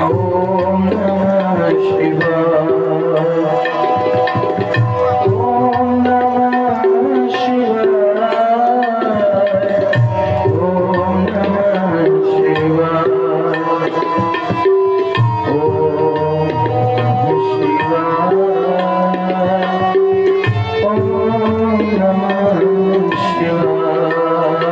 ओम नमः शिवाय। ओम नमः शिवाय। ओम नमः शिवाय। ओम शिवाय। ओम नमः शिवाय।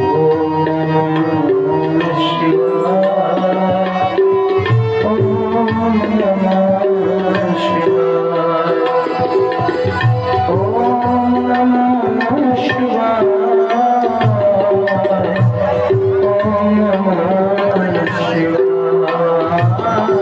ओम नमः शिवाय। ओम नमः शिवाय। ओम नमः शिवाय। ओम नमः शिवाय।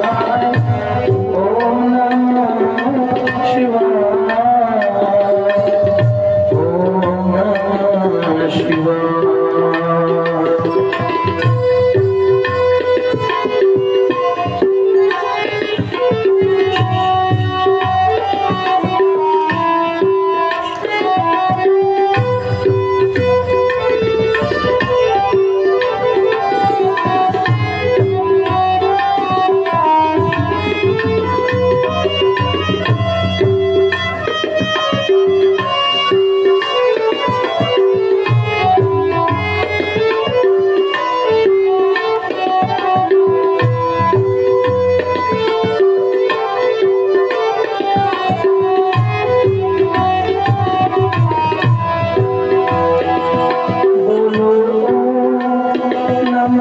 ओम नमः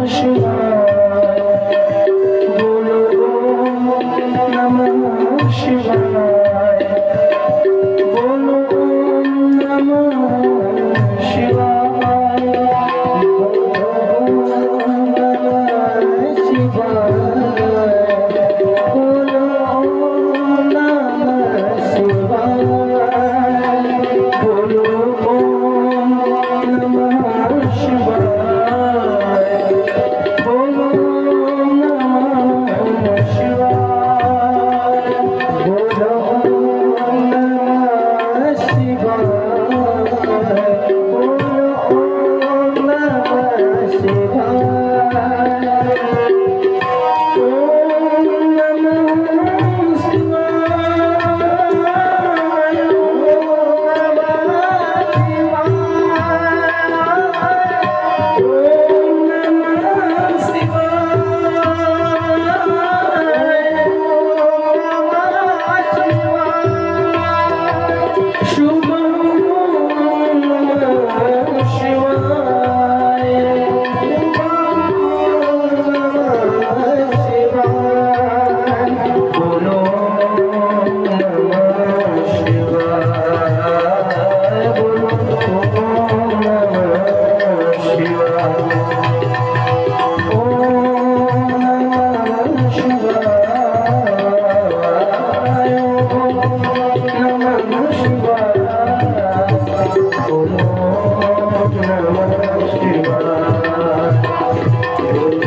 शिवाय।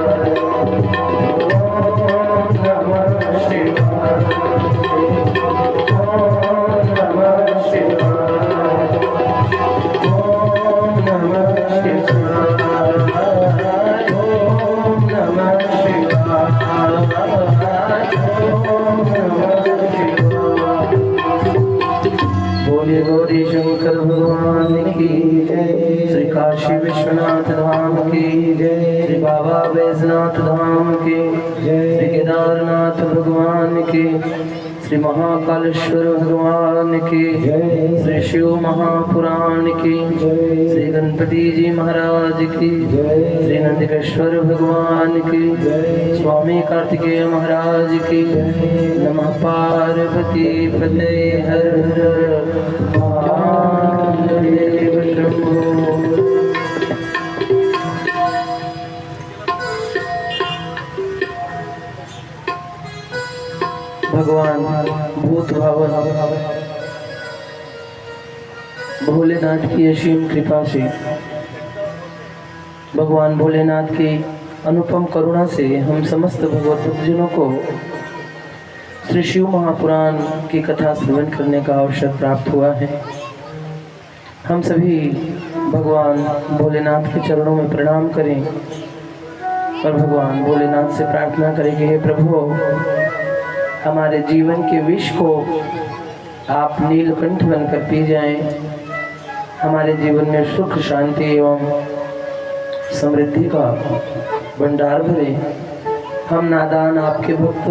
ओम नमः शिवाय। बोलिए गौरी शंकर भगवान की जय। श्री काशी विश्वनाथ धाम की जय। श्री बाबा बैजनाथ धाम की जय। श्री केदारनाथ भगवान की, श्री महाकालेश्वर भगवान की जय। श्री शिव महापुराण की जय। श्री गणपति जी महाराज की जय। श्री नंदकेश्वर भगवान की जय। स्वामी कार्तिकेय महाराज की जय। नमः पार्वती पते हर हर महादेव शंभो। भगवान भूत भावन भोलेनाथ की असीम कृपा से, भगवान भोलेनाथ की अनुपम करुणा से हम समस्त भगवत भक्तजनों को श्री शिव महापुराण की कथा श्रवण करने का अवसर प्राप्त हुआ है। हम सभी भगवान भोलेनाथ के चरणों में प्रणाम करें और भगवान भोलेनाथ से प्रार्थना करें कि हे प्रभु, हमारे जीवन के विष को आप नीलकंठ बनकर पी जाएं, हमारे जीवन में सुख शांति एवं समृद्धि का भंडार भरे। हम नादान आपके भक्त,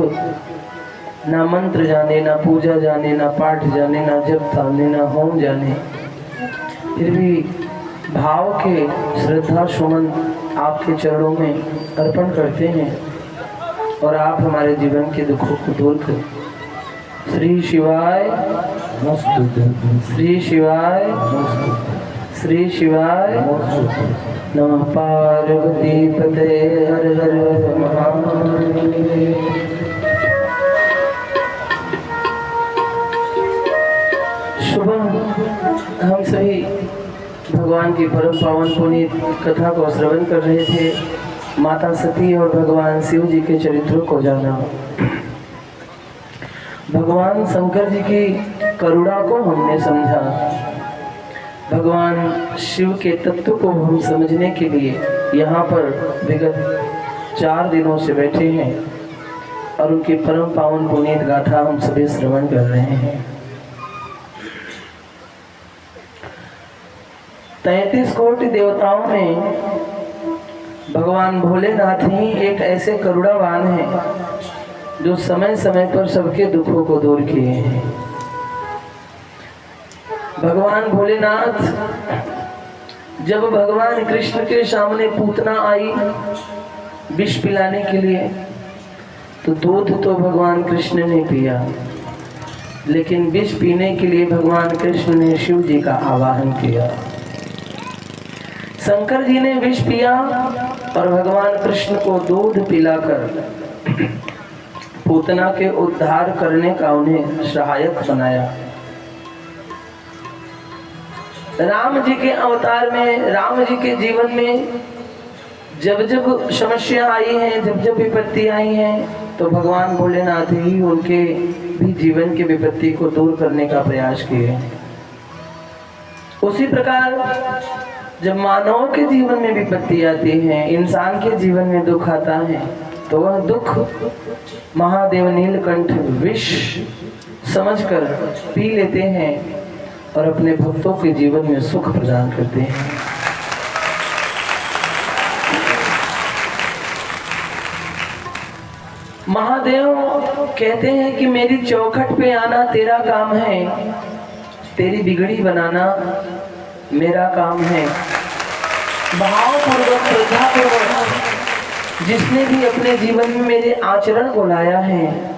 ना मंत्र जाने, ना पूजा जाने, ना पाठ जाने, ना जप जाने, ना होम जाने, फिर भी भाव के श्रद्धा सुमन आपके चरणों में अर्पण करते हैं और आप हमारे जीवन के दुखों को दूर करें। श्री शिवाय श्री शिवाय श्री शिवाय नमः। पार्वती पते हर हर महादेव। सुबह हम सभी भगवान की परम पावन पुनीत कथा को श्रवण कर रहे थे। माता सती और भगवान शिव जी के चरित्रों को जाना। भगवान शंकर जी की करुणा को हमने समझा। भगवान शिव के तत्व को हम समझने के लिए यहाँ पर विगत 4 दिनों से बैठे हैं और उनकी परम पावन पुनीत गाथा हम सभी श्रवण कर रहे हैं। 33 कोटि देवताओं में भगवान भोलेनाथ ही एक ऐसे करुणावान हैं जो समय समय पर सबके दुखों को दूर किए हैं। भगवान भोलेनाथ जब भगवान कृष्ण के सामने पूतना आई विष पिलाने के लिए, तो दूध तो भगवान कृष्ण ने पिया, लेकिन विष पीने के लिए भगवान कृष्ण ने शिव जी का आवाहन किया। शंकर जी ने विष पिया और भगवान कृष्ण को दूध पिलाकर पूतना के उद्धार करने का उन्हें सहायक बनाया। राम जी के अवतार में, राम जी के जीवन में जब जब समस्या आई है, जब जब विपत्ति आई है, तो भगवान भोलेनाथ ही उनके भी जीवन की विपत्ति को दूर करने का प्रयास किए। उसी प्रकार जब मानव के जीवन में विपत्ति आती है, इंसान के जीवन में दुख आता है, तो वह दुख महादेव नीलकंठ विष समझकर पी लेते हैं और अपने भक्तों के जीवन में सुख प्रदान करते हैं। महादेव कहते हैं कि मेरी चौखट पे आना तेरा काम है, तेरी बिगड़ी बनाना मेरा काम है। भावपूर्वक, श्रद्धापूर्वक जिसने भी अपने जीवन में मेरे आचरण को लाया है,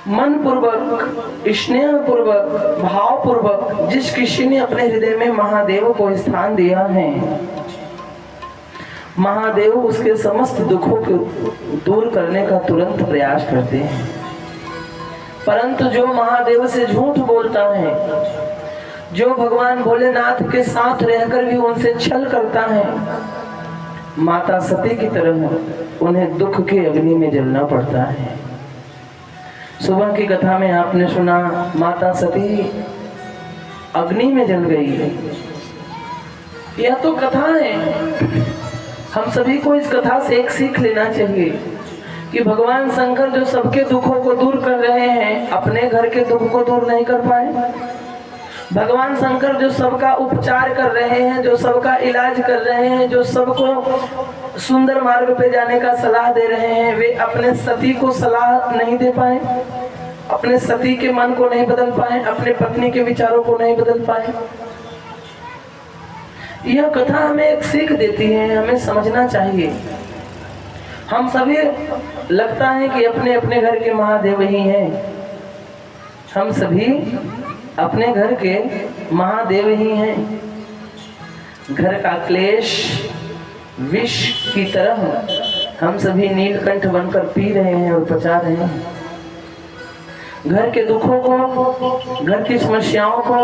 मन पूर्वक, स्नेह पूर्वक, भाव पूर्वक जिस किसी ने अपने हृदय में महादेव को स्थान दिया है, महादेव उसके समस्त दुखों को दूर करने का तुरंत प्रयास करते हैं। परंतु जो महादेव से झूठ बोलता है, जो भगवान भोलेनाथ के साथ रहकर भी उनसे छल करता है, माता सती की तरह उन्हें दुख के अग्नि में जलना पड़ता है। सुबह की कथा में आपने सुना माता सती अग्नि में जल गई। यह तो कथा है। हम सभी को इस कथा से एक सीख लेना चाहिए कि भगवान शंकर जो सबके दुखों को दूर कर रहे हैं, अपने घर के दुख को दूर नहीं कर पाए। भगवान शंकर जो सबका उपचार कर रहे हैं, जो सबका इलाज कर रहे हैं, जो सबको सुंदर मार्ग पे जाने का सलाह दे रहे हैं, वे अपने सती को सलाह नहीं दे पाए, अपने सती के मन को नहीं बदल पाए, अपने पत्नी के विचारों को नहीं बदल पाए। यह कथा हमें एक सीख देती है, हमें समझना चाहिए। हम सभी लगता है कि अपने अपने घर के महादेव ही हैं, हम सभी अपने घर के महादेव ही हैं। घर का क्लेश विष की तरह हम सभी नीलकंठ बनकर पी रहे हैं और पचा रहे हैं। घर के दुखों को, घर की समस्याओं को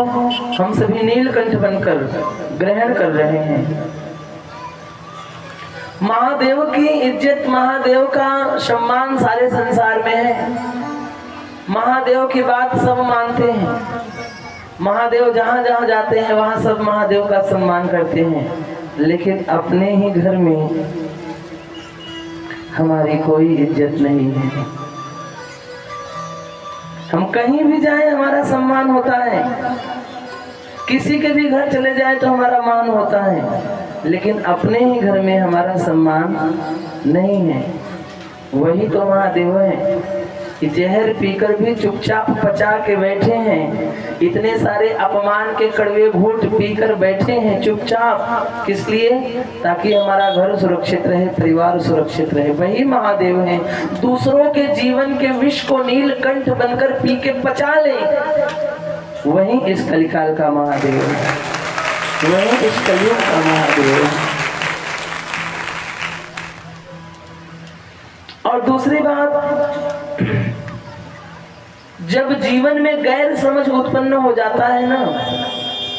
हम सभी नीलकंठ बनकर ग्रहण कर रहे हैं। महादेव की इज्जत, महादेव का सम्मान सारे संसार में है। महादेव की बात सब मानते हैं। महादेव जहाँ जहाँ जाते हैं वहाँ सब महादेव का सम्मान करते हैं, लेकिन अपने ही घर में हमारी कोई इज्जत नहीं है। हम कहीं भी जाएं हमारा सम्मान होता है, किसी के भी घर चले जाए तो हमारा मान होता है, लेकिन अपने ही घर में हमारा सम्मान नहीं है। वही तो महादेव है कि जहर पीकर भी चुपचाप पचा के बैठे हैं, इतने सारे अपमान के कड़वे घूंट पीकर बैठे हैं चुपचाप। किस लिए? ताकि हमारा घर सुरक्षित रहे, परिवार सुरक्षित रहे। वही महादेव हैं। दूसरों के जीवन के विष को नीलकंठ बनकर पी के पचा ले, वही इस कलिकाल का महादेव है, वही इस कलयुग का महादेव है। और दूसरी बात, जब जीवन में गैर समझ उत्पन्न हो जाता है ना,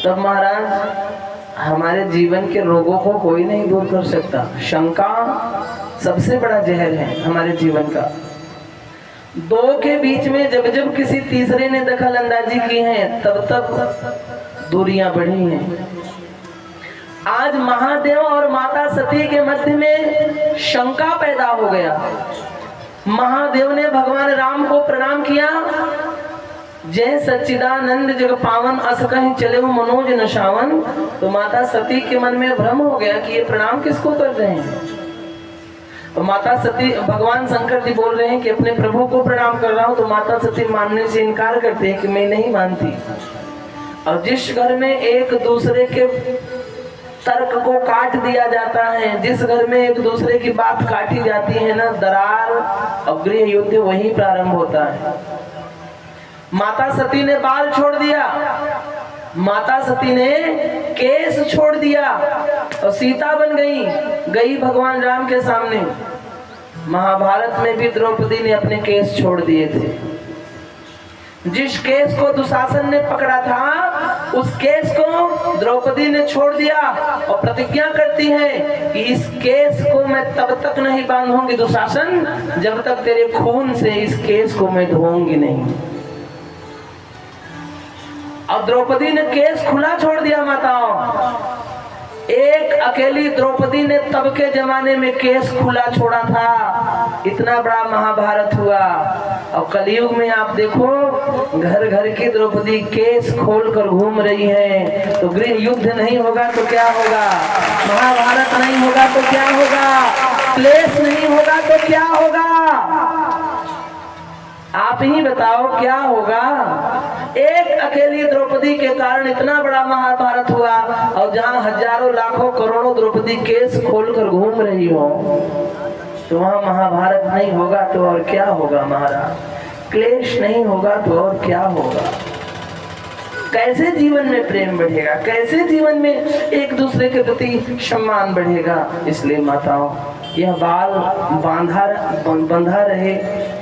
तब महाराज हमारे जीवन के रोगों को कोई नहीं दूर कर सकता। शंका सबसे बड़ा जहर है हमारे जीवन का। दो के बीच में जब जब किसी तीसरे ने दखल अंदाजी की है, तब तब दूरियां बढ़ी हैं। आज महादेव और माता सती के मध्य में शंका पैदा हो गया। महादेव ने भगवान राम को प्रणाम किया, जय सच्चिदानंद जग पावन अस कहीं चले वो मनोज नशावन। तो माता सती के मन में भ्रम हो गया कि ये प्रणाम किसको कर रहे हैं। तो माता सती, भगवान शंकर जी बोल रहे हैं कि अपने प्रभु को प्रणाम कर रहा हूं। तो माता सती मानने से इनकार करते हैं कि मैं नहीं मानती। और जिस घर में एक दूसरे के तर्क को काट दिया जाता है, जिस घर में एक दूसरे की बात काटी जाती है ना, दरार और गृह युद्ध वही प्रारंभ होता है। माता सती ने बाल छोड़ दिया, माता सती ने केस छोड़ दिया और सीता बन गई भगवान राम के सामने। महाभारत में भी द्रौपदी ने अपने केस छोड़ दिए थे। जिस केस को दुशासन ने पकड़ा था, उस केस को द्रौपदी ने छोड़ दिया और प्रतिज्ञा करती है कि इस केस को मैं तब तक नहीं बांधूंगी दुशासन, जब तक तेरे खून से इस केस को मैं धोऊंगी नहीं। और द्रौपदी ने केस खुला छोड़ दिया माताओं। एक अकेली द्रौपदी ने तब के जमाने में केस खुला छोड़ा था। इतना बड़ा महाभारत हुआ। और कलयुग में आप देखो, घर घर की द्रौपदी केस खोल कर घूम रही है। तो गृह युद्ध नहीं होगा तो क्या होगा, महाभारत नहीं होगा तो क्या होगा, क्लेश नहीं होगा तो क्या होगा, आप ही बताओ क्या होगा। एक अकेली द्रौपदी के कारण इतना बड़ा महाभारत हुआ। और जहाँ हजारों लाखों करोड़ों द्रौपदी केस खोलकर घूम रही हो, तो वहाँ महाभारत नहीं होगा तो और क्या होगा महाराज, क्लेश नहीं होगा तो और क्या होगा। कैसे जीवन में प्रेम बढ़ेगा, कैसे जीवन में एक दूसरे के प्रति सम्मान बढ़ेगा। इसलिए माताओं, यह बाल बंधा रहे,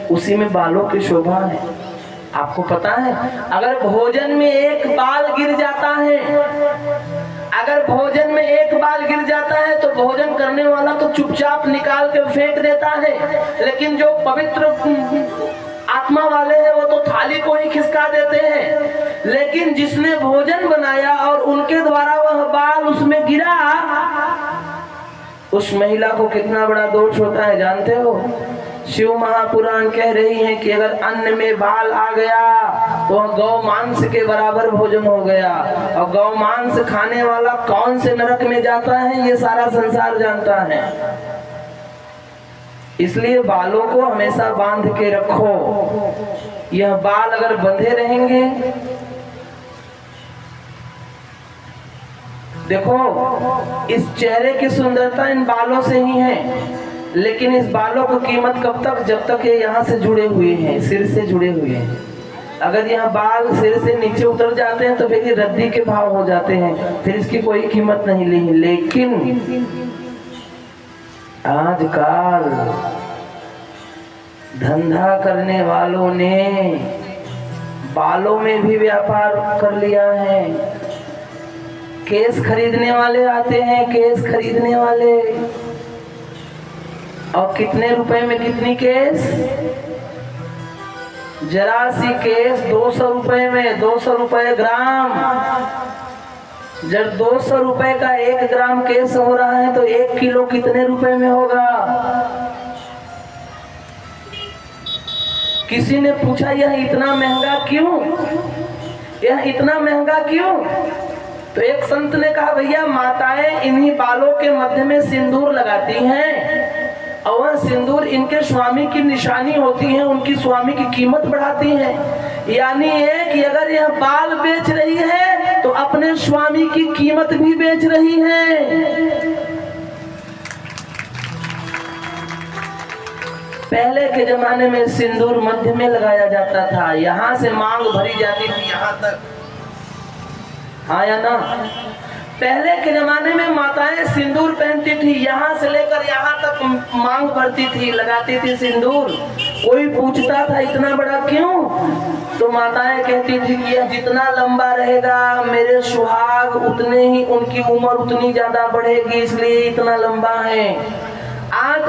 उसी में बालों की शोभा है। आपको पता है, अगर भोजन में एक बाल गिर जाता है, अगर भोजन में एक बाल गिर जाता है तो भोजन करने वाला तो चुपचाप निकाल के फेंक देता है, लेकिन जो पवित्र आत्मा वाले हैं वो तो थाली को ही खिसका देते हैं। लेकिन जिसने भोजन बनाया और उनके द्वारा वह बाल उसमें गिरा, उस महिला को कितना बड़ा दोष होता है जानते हो। शिव महापुराण कह रही है कि अगर अन्न में बाल आ गया तो गौ मांस के बराबर भोजन हो गया। और गौ मांस खाने वाला कौन से नरक में जाता है ये सारा संसार जानता है। इसलिए बालों को हमेशा बांध के रखो। यह बाल अगर बंधे रहेंगे, देखो इस चेहरे की सुंदरता इन बालों से ही है। लेकिन इस बालों की कीमत कब तक, जब तक ये यहाँ से जुड़े हुए हैं, सिर से जुड़े हुए हैं। अगर यह बाल सिर से नीचे उतर जाते हैं तो फिर ये रद्दी के भाव हो जाते हैं, फिर इसकी कोई कीमत नहीं ली। लेकिन आजकल धंधा करने वालों ने बालों में भी व्यापार कर लिया है। केस खरीदने वाले आते हैं, केस खरीदने वाले, और कितने रुपए में कितनी केस। जरा सी केस 200 रुपए में, 200 रुपए ग्राम। जब 200 रुपए का 1 ग्राम केस हो रहा है तो 1 किलो कितने रुपए में होगा? किसी ने पूछा यह इतना महंगा क्यों, यह इतना महंगा क्यों? तो एक संत ने कहा भैया माताएं इन्हीं बालों के मध्य में सिंदूर लगाती हैं और वह सिंदूर इनके स्वामी की निशानी होती है, उनकी स्वामी की कीमत बढ़ाती है। यानी है कि अगर यह बाल बेच रही है तो अपने स्वामी की कीमत भी बेच रही है। पहले के जमाने में सिंदूर मध्य में लगाया जाता था, यहाँ से मांग भरी जाती थी यहाँ तक, हाँ या ना? पहले के जमाने में माताएं सिंदूर पहनती थी, यहाँ से लेकर यहाँ तक मांग भरती थी, लगाती थी सिंदूर। कोई पूछता था इतना बड़ा क्यों? तो माताएं कहती थी कि यह जितना लंबा रहेगा मेरे सुहाग उतने ही, उनकी उम्र उतनी ज्यादा बढ़ेगी, इसलिए इतना लंबा है। आज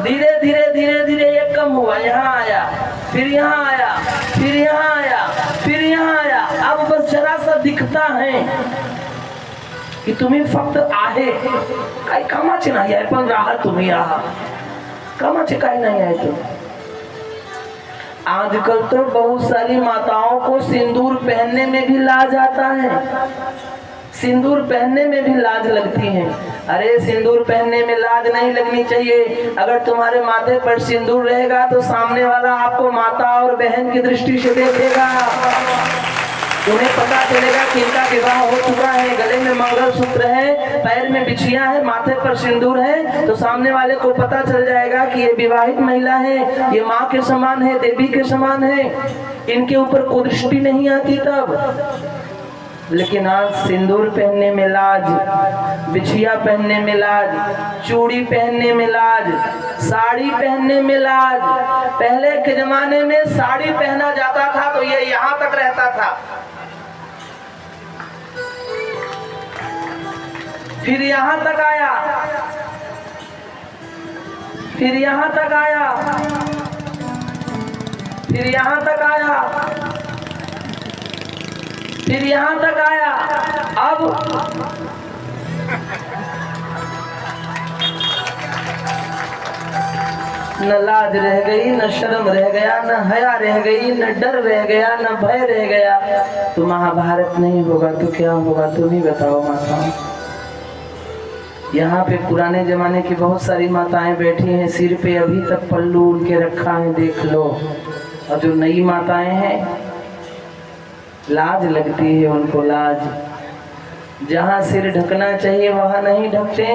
धीरे धीरे धीरे धीरे ये कम हुआ, यहाँ आया, फिर यहाँ आया, फिर यहाँ आया, फिर यहाँ आया। अब बस जरा सा दिखता है की तुम्ही फक्त आहे, काही कामाचे नाही आहे, पण राहा तुम्ही, राहा, कामाचे काही नाही आहे तुम। आजकल तो बहुत सारी माताओं को सिंदूर पहनने में भी लाज आता है, सिंदूर पहनने में भी लाज लगती है। अरे सिंदूर पहनने में लाज नहीं लगनी चाहिए। अगर तुम्हारे माथे पर सिंदूर रहेगा तो सामने वाला आपको माता और बहन की दृष्टि से देखेगा, उन्हें पता चलेगा कि इनका विवाह हो चुका है, गले में मंगलसूत्र है, पैर में बिछिया है, माथे पर सिंदूर है, तो सामने वाले को पता चल जाएगा कि ये विवाहित महिला है, ये माँ के समान है, देवी के समान है, इनके ऊपर कुदृष्टि नहीं आती तब। लेकिन आज सिंदूर पहनने में लाज, बिछिया पहनने में लाज, चूड़ी पहनने में लाज, साड़ी पहनने में लाज। पहले के जमाने में साड़ी पहना जाता था तो ये यहाँ तक रहता था, फिर यहाँ तक आया, फिर यहाँ तक आया, फिर यहाँ तक आया, फिर यहाँ तक आया। अब न लाज रह गई, न शर्म रह गया, न हया रह गई, न डर रह गया, न भय रह गया। तो महाभारत नहीं होगा तो क्या होगा, तुम ही बताओ माताओं। यहाँ पे पुराने जमाने की बहुत सारी माताएं बैठी हैं, सिर पे अभी तक पल्लू उनके रखा है, देख लो। और जो नई माताएं हैं लाज लगती है उनको, लाज। जहाँ सिर ढकना चाहिए वहाँ नहीं ढकते,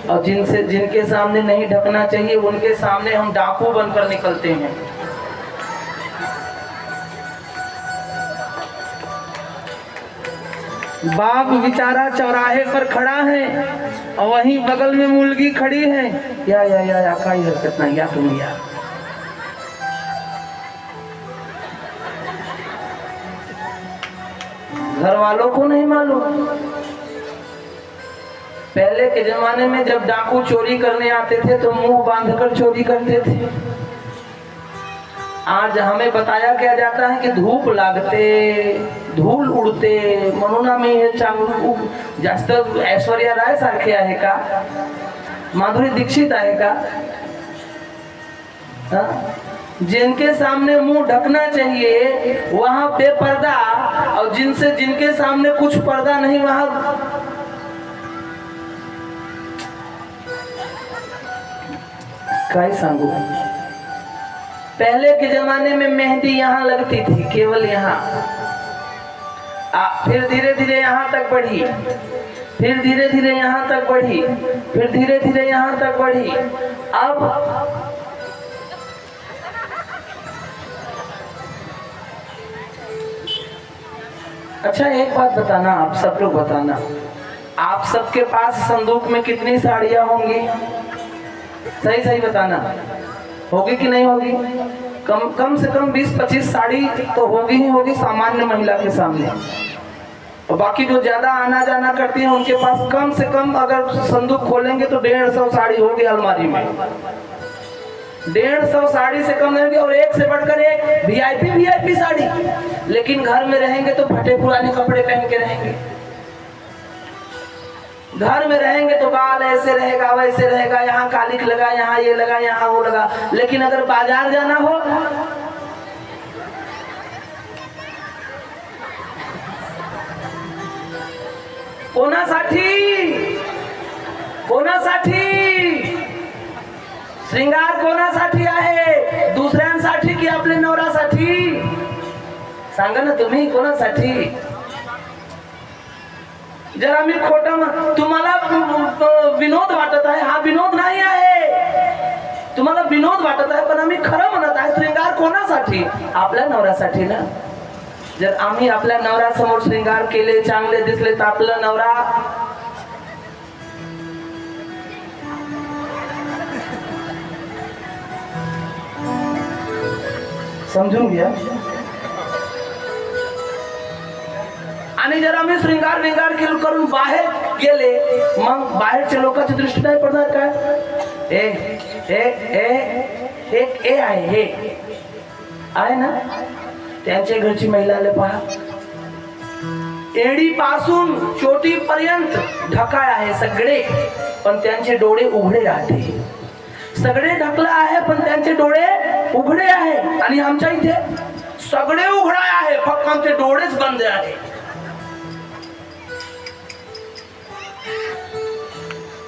और जिनके सामने नहीं ढकना चाहिए उनके सामने हम डाकू बनकर निकलते हैं। बाप बेचारा चौराहे पर खड़ा है और वहीं बगल में मुर्गी खड़ी है, या काई हरकत नहीं, या तुम या घर वालों को नहीं मालूम। पहले के जमाने में जब डाकू चोरी करने आते थे तो मुंह बांधकर चोरी करते थे। आज हमें बताया क्या जाता है कि धूप लागते, धूल उडते, म्हणून आम्ही हे चांगलं जास्त ऐश्वर्या राय सारखे आहे का, माधुरी दीक्षित आहे का, जिनके सामने मुंह ढकना चाहिए वहां बेपर्दा, और जिनके सामने कुछ पर्दा नहीं वहां काय सांगू। पहले के जमाने में मेहंदी यहाँ लगती थी, केवल यहाँ, फिर धीरे धीरे यहाँ तक बढ़ी, फिर धीरे धीरे यहाँ तक बढ़ी, फिर धीरे धीरे यहाँ तक बढ़ी। अब अच्छा एक बात बताना, आप सब लोग बताना, आप सबके पास संदूक में कितनी साड़ियाँ होंगी? सही सही बताना, होगी कि नहीं होगी? कम से कम 20-25 साड़ी तो होगी ही होगी सामान्य महिला के सामने। और बाकी जो ज्यादा आना जाना करती हैं उनके पास कम से कम अगर संदूक खोलेंगे तो 150 साड़ी होगी अलमारी में। 150 साड़ी से कम नहीं होगी, और एक से बढ़कर एक वीआईपी साड़ी। लेकिन घर में रहेंगे तो फटे पुराने कपड़े पहन के रहेंगे। घर में रहेंगे तो बाल ऐसे रहेगा वैसे रहेगा, यहाँ कालिक लगा, यहाँ ये लगा, यहाँ वो लगा। लेकिन अगर बाजार जाना हो, कोणासाठी श्रृंगार कोणासाठी आहे? दुसऱ्यांसाठी की आपल्या नवऱ्यासाठी? सांगा ना तुम्ही, कोणासाठी? जरा मी खोटं, तुम्हाला विनोद वाटत आहे, हा विनोद नाही आहे। तुम्हाला विनोद वाटत आहे, पण आम्ही खरं म्हणत आहे, श्रृंगार कोणासाठी? आपल्या नवऱ्यासाठी ना। जर आम्ही आपल्या नवऱ्यासमोर श्रृंगार केले, चांगले दिसले, तर आपला नवरा समजून घ्या। आणि जर आम्ही श्रृंगार विंगार करून बाहेर गेले, मग बाहेरच्या लोकांची दृष्टी नाही पडणार काय? हे आहे ना, त्यांच्या घरची महिला आले पहा, एडी पासून चोटी पर्यंत ढकाळ आहे सगळे, पण त्यांचे डोळे उघडे राहते। सगळे ढकला आहे पण त्यांचे डोळे उघडे आहे। आणि आमच्या इथे सगळे उघडे आहे, फक्त आमचे डोळेच बंद आहे।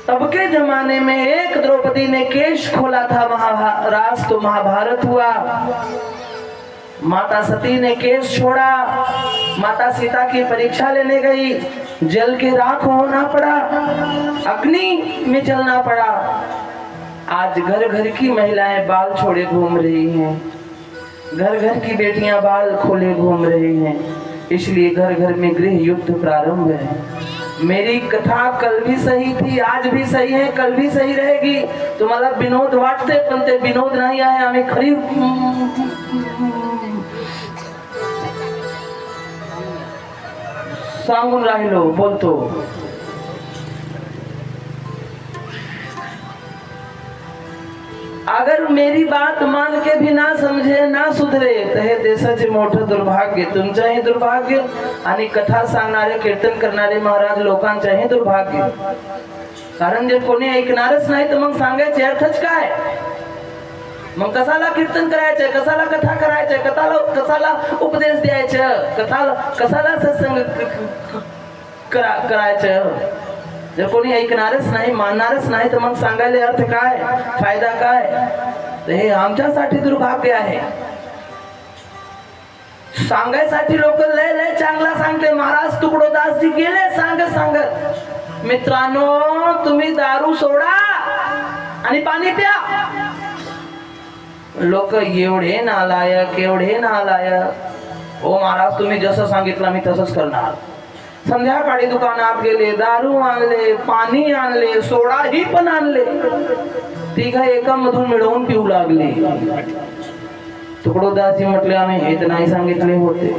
तब के जमाने में एक द्रौपदी ने केश खोला था, महाराज तो महाभारत हुआ। माता सती ने केश छोड़ा, माता सीता की परीक्षा लेने गई, जल के राख होना पड़ा, अग्नि में जलना पड़ा। आज घर घर की महिलाएं बाल छोड़े घूम रही हैं, घर घर की बेटियां बाल खोले घूम रही हैं, इसलिए घर घर में गृह युद्ध प्रारंभ है। मेरी कथा कल भी सही थी, आज भी सही है, कल भी सही रहेगी। तुम्हाला विनोद वाटते, पण ते विनोद नाही आहे, आम्ही खरी सांगून राहिलो, बोलतो। अगर मेरी बात मान के भी ना समझे, ना सुधरे, तर हे देशाचे मोठं दुर्भाग्य, तुमचंही दुर्भाग्य आणि कथा सांगणारे, कीर्तन करणारे महाराज लोकांचंही दुर्भाग्य। कारण जर कोणी ऐकणारच नाही तर मग सांगायचे अर्थच काय? मग कसाला कीर्तन करायचं, कसाला कथा करायचं, कसाला उपदेश द्यायचं, कसाला सत्संग करायचं? जर कोणी ऐकणारच नाही, मानणारच नाही, तर मग सांगायला अर्थ काय, फायदा काय? तर हे आमच्यासाठी दुर्भाग्य आहे। सांगायसाठी लोक लय लय चांगला सांगते। महाराज तुकडोदासजी गेले सांगत, मित्रांनो तुम्ही दारू सोडा आणि पाणी प्या। लोक एवढे नालायक, एवढे नालायक। ओ महाराज तुम्ही जसं सांगितलं मी तसंच करणार। संध्याकाळी दुकानात गेले, दारू आणले, पाणी आणले, सोडाही पण आणले, तिघं एकामधून मिळवून पिऊ लागले। तुकडोदासजी म्हटले आम्ही हे तर नाही सांगितले होते,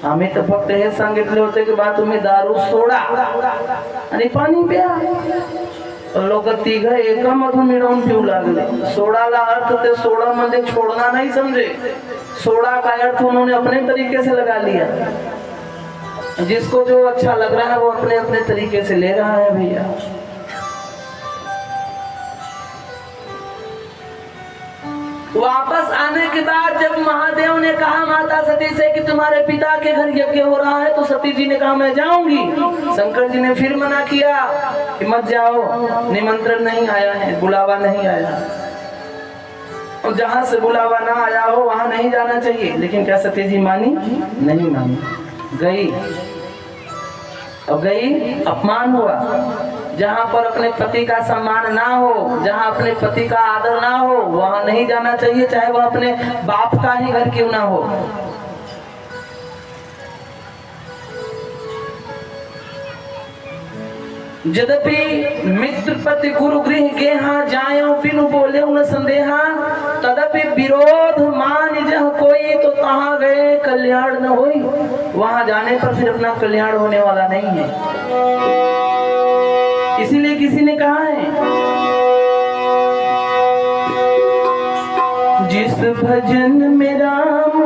आम्ही तर फक्त हे सांगितले होते की बा तुम्ही दारू सोडा आणि पाणी प्या। लोक तिघं एकामधून मिळवून पिऊ लागले। सोडाला अर्थ ते सोडा मध्ये छोड़ना नहीं समझे, सोडा का अर्थ उन्होंने अपने तरीके से लगा लिया। जिसको जो अच्छा लग रहा है वो अपने अपने तरीके से ले रहा है भैया। वापस आने के बाद जब महादेव ने कहा माता सती से कि तुम्हारे पिता के घर यज्ञ हो रहा है, तो सती जी ने कहा मैं जाऊंगी। शंकर जी ने फिर मना किया कि मत जाओ, निमंत्रण नहीं आया है, बुलावा नहीं आया, और जहां से बुलावा ना आया हो वहां नहीं जाना चाहिए। लेकिन क्या सती जी मानी? नहीं मानी, गई। और गई, अपमान हुआ। जहां पर अपने पति का सम्मान ना हो, जहां अपने पति का आदर ना हो, वहां नहीं जाना चाहिए, चाहे वह अपने बाप का ही घर क्यों ना हो। यद्यपि मित्र पति गुरु गृह गेहा, जायो बिनु बोले न संदेहा, तदपि विरोध मान जह कोई, तो कहाँ गए कल्याण न होई। वहां जाने पर फिर अपना कल्याण होने वाला नहीं है। इसीलिए किसी ने कहा है भजन में राम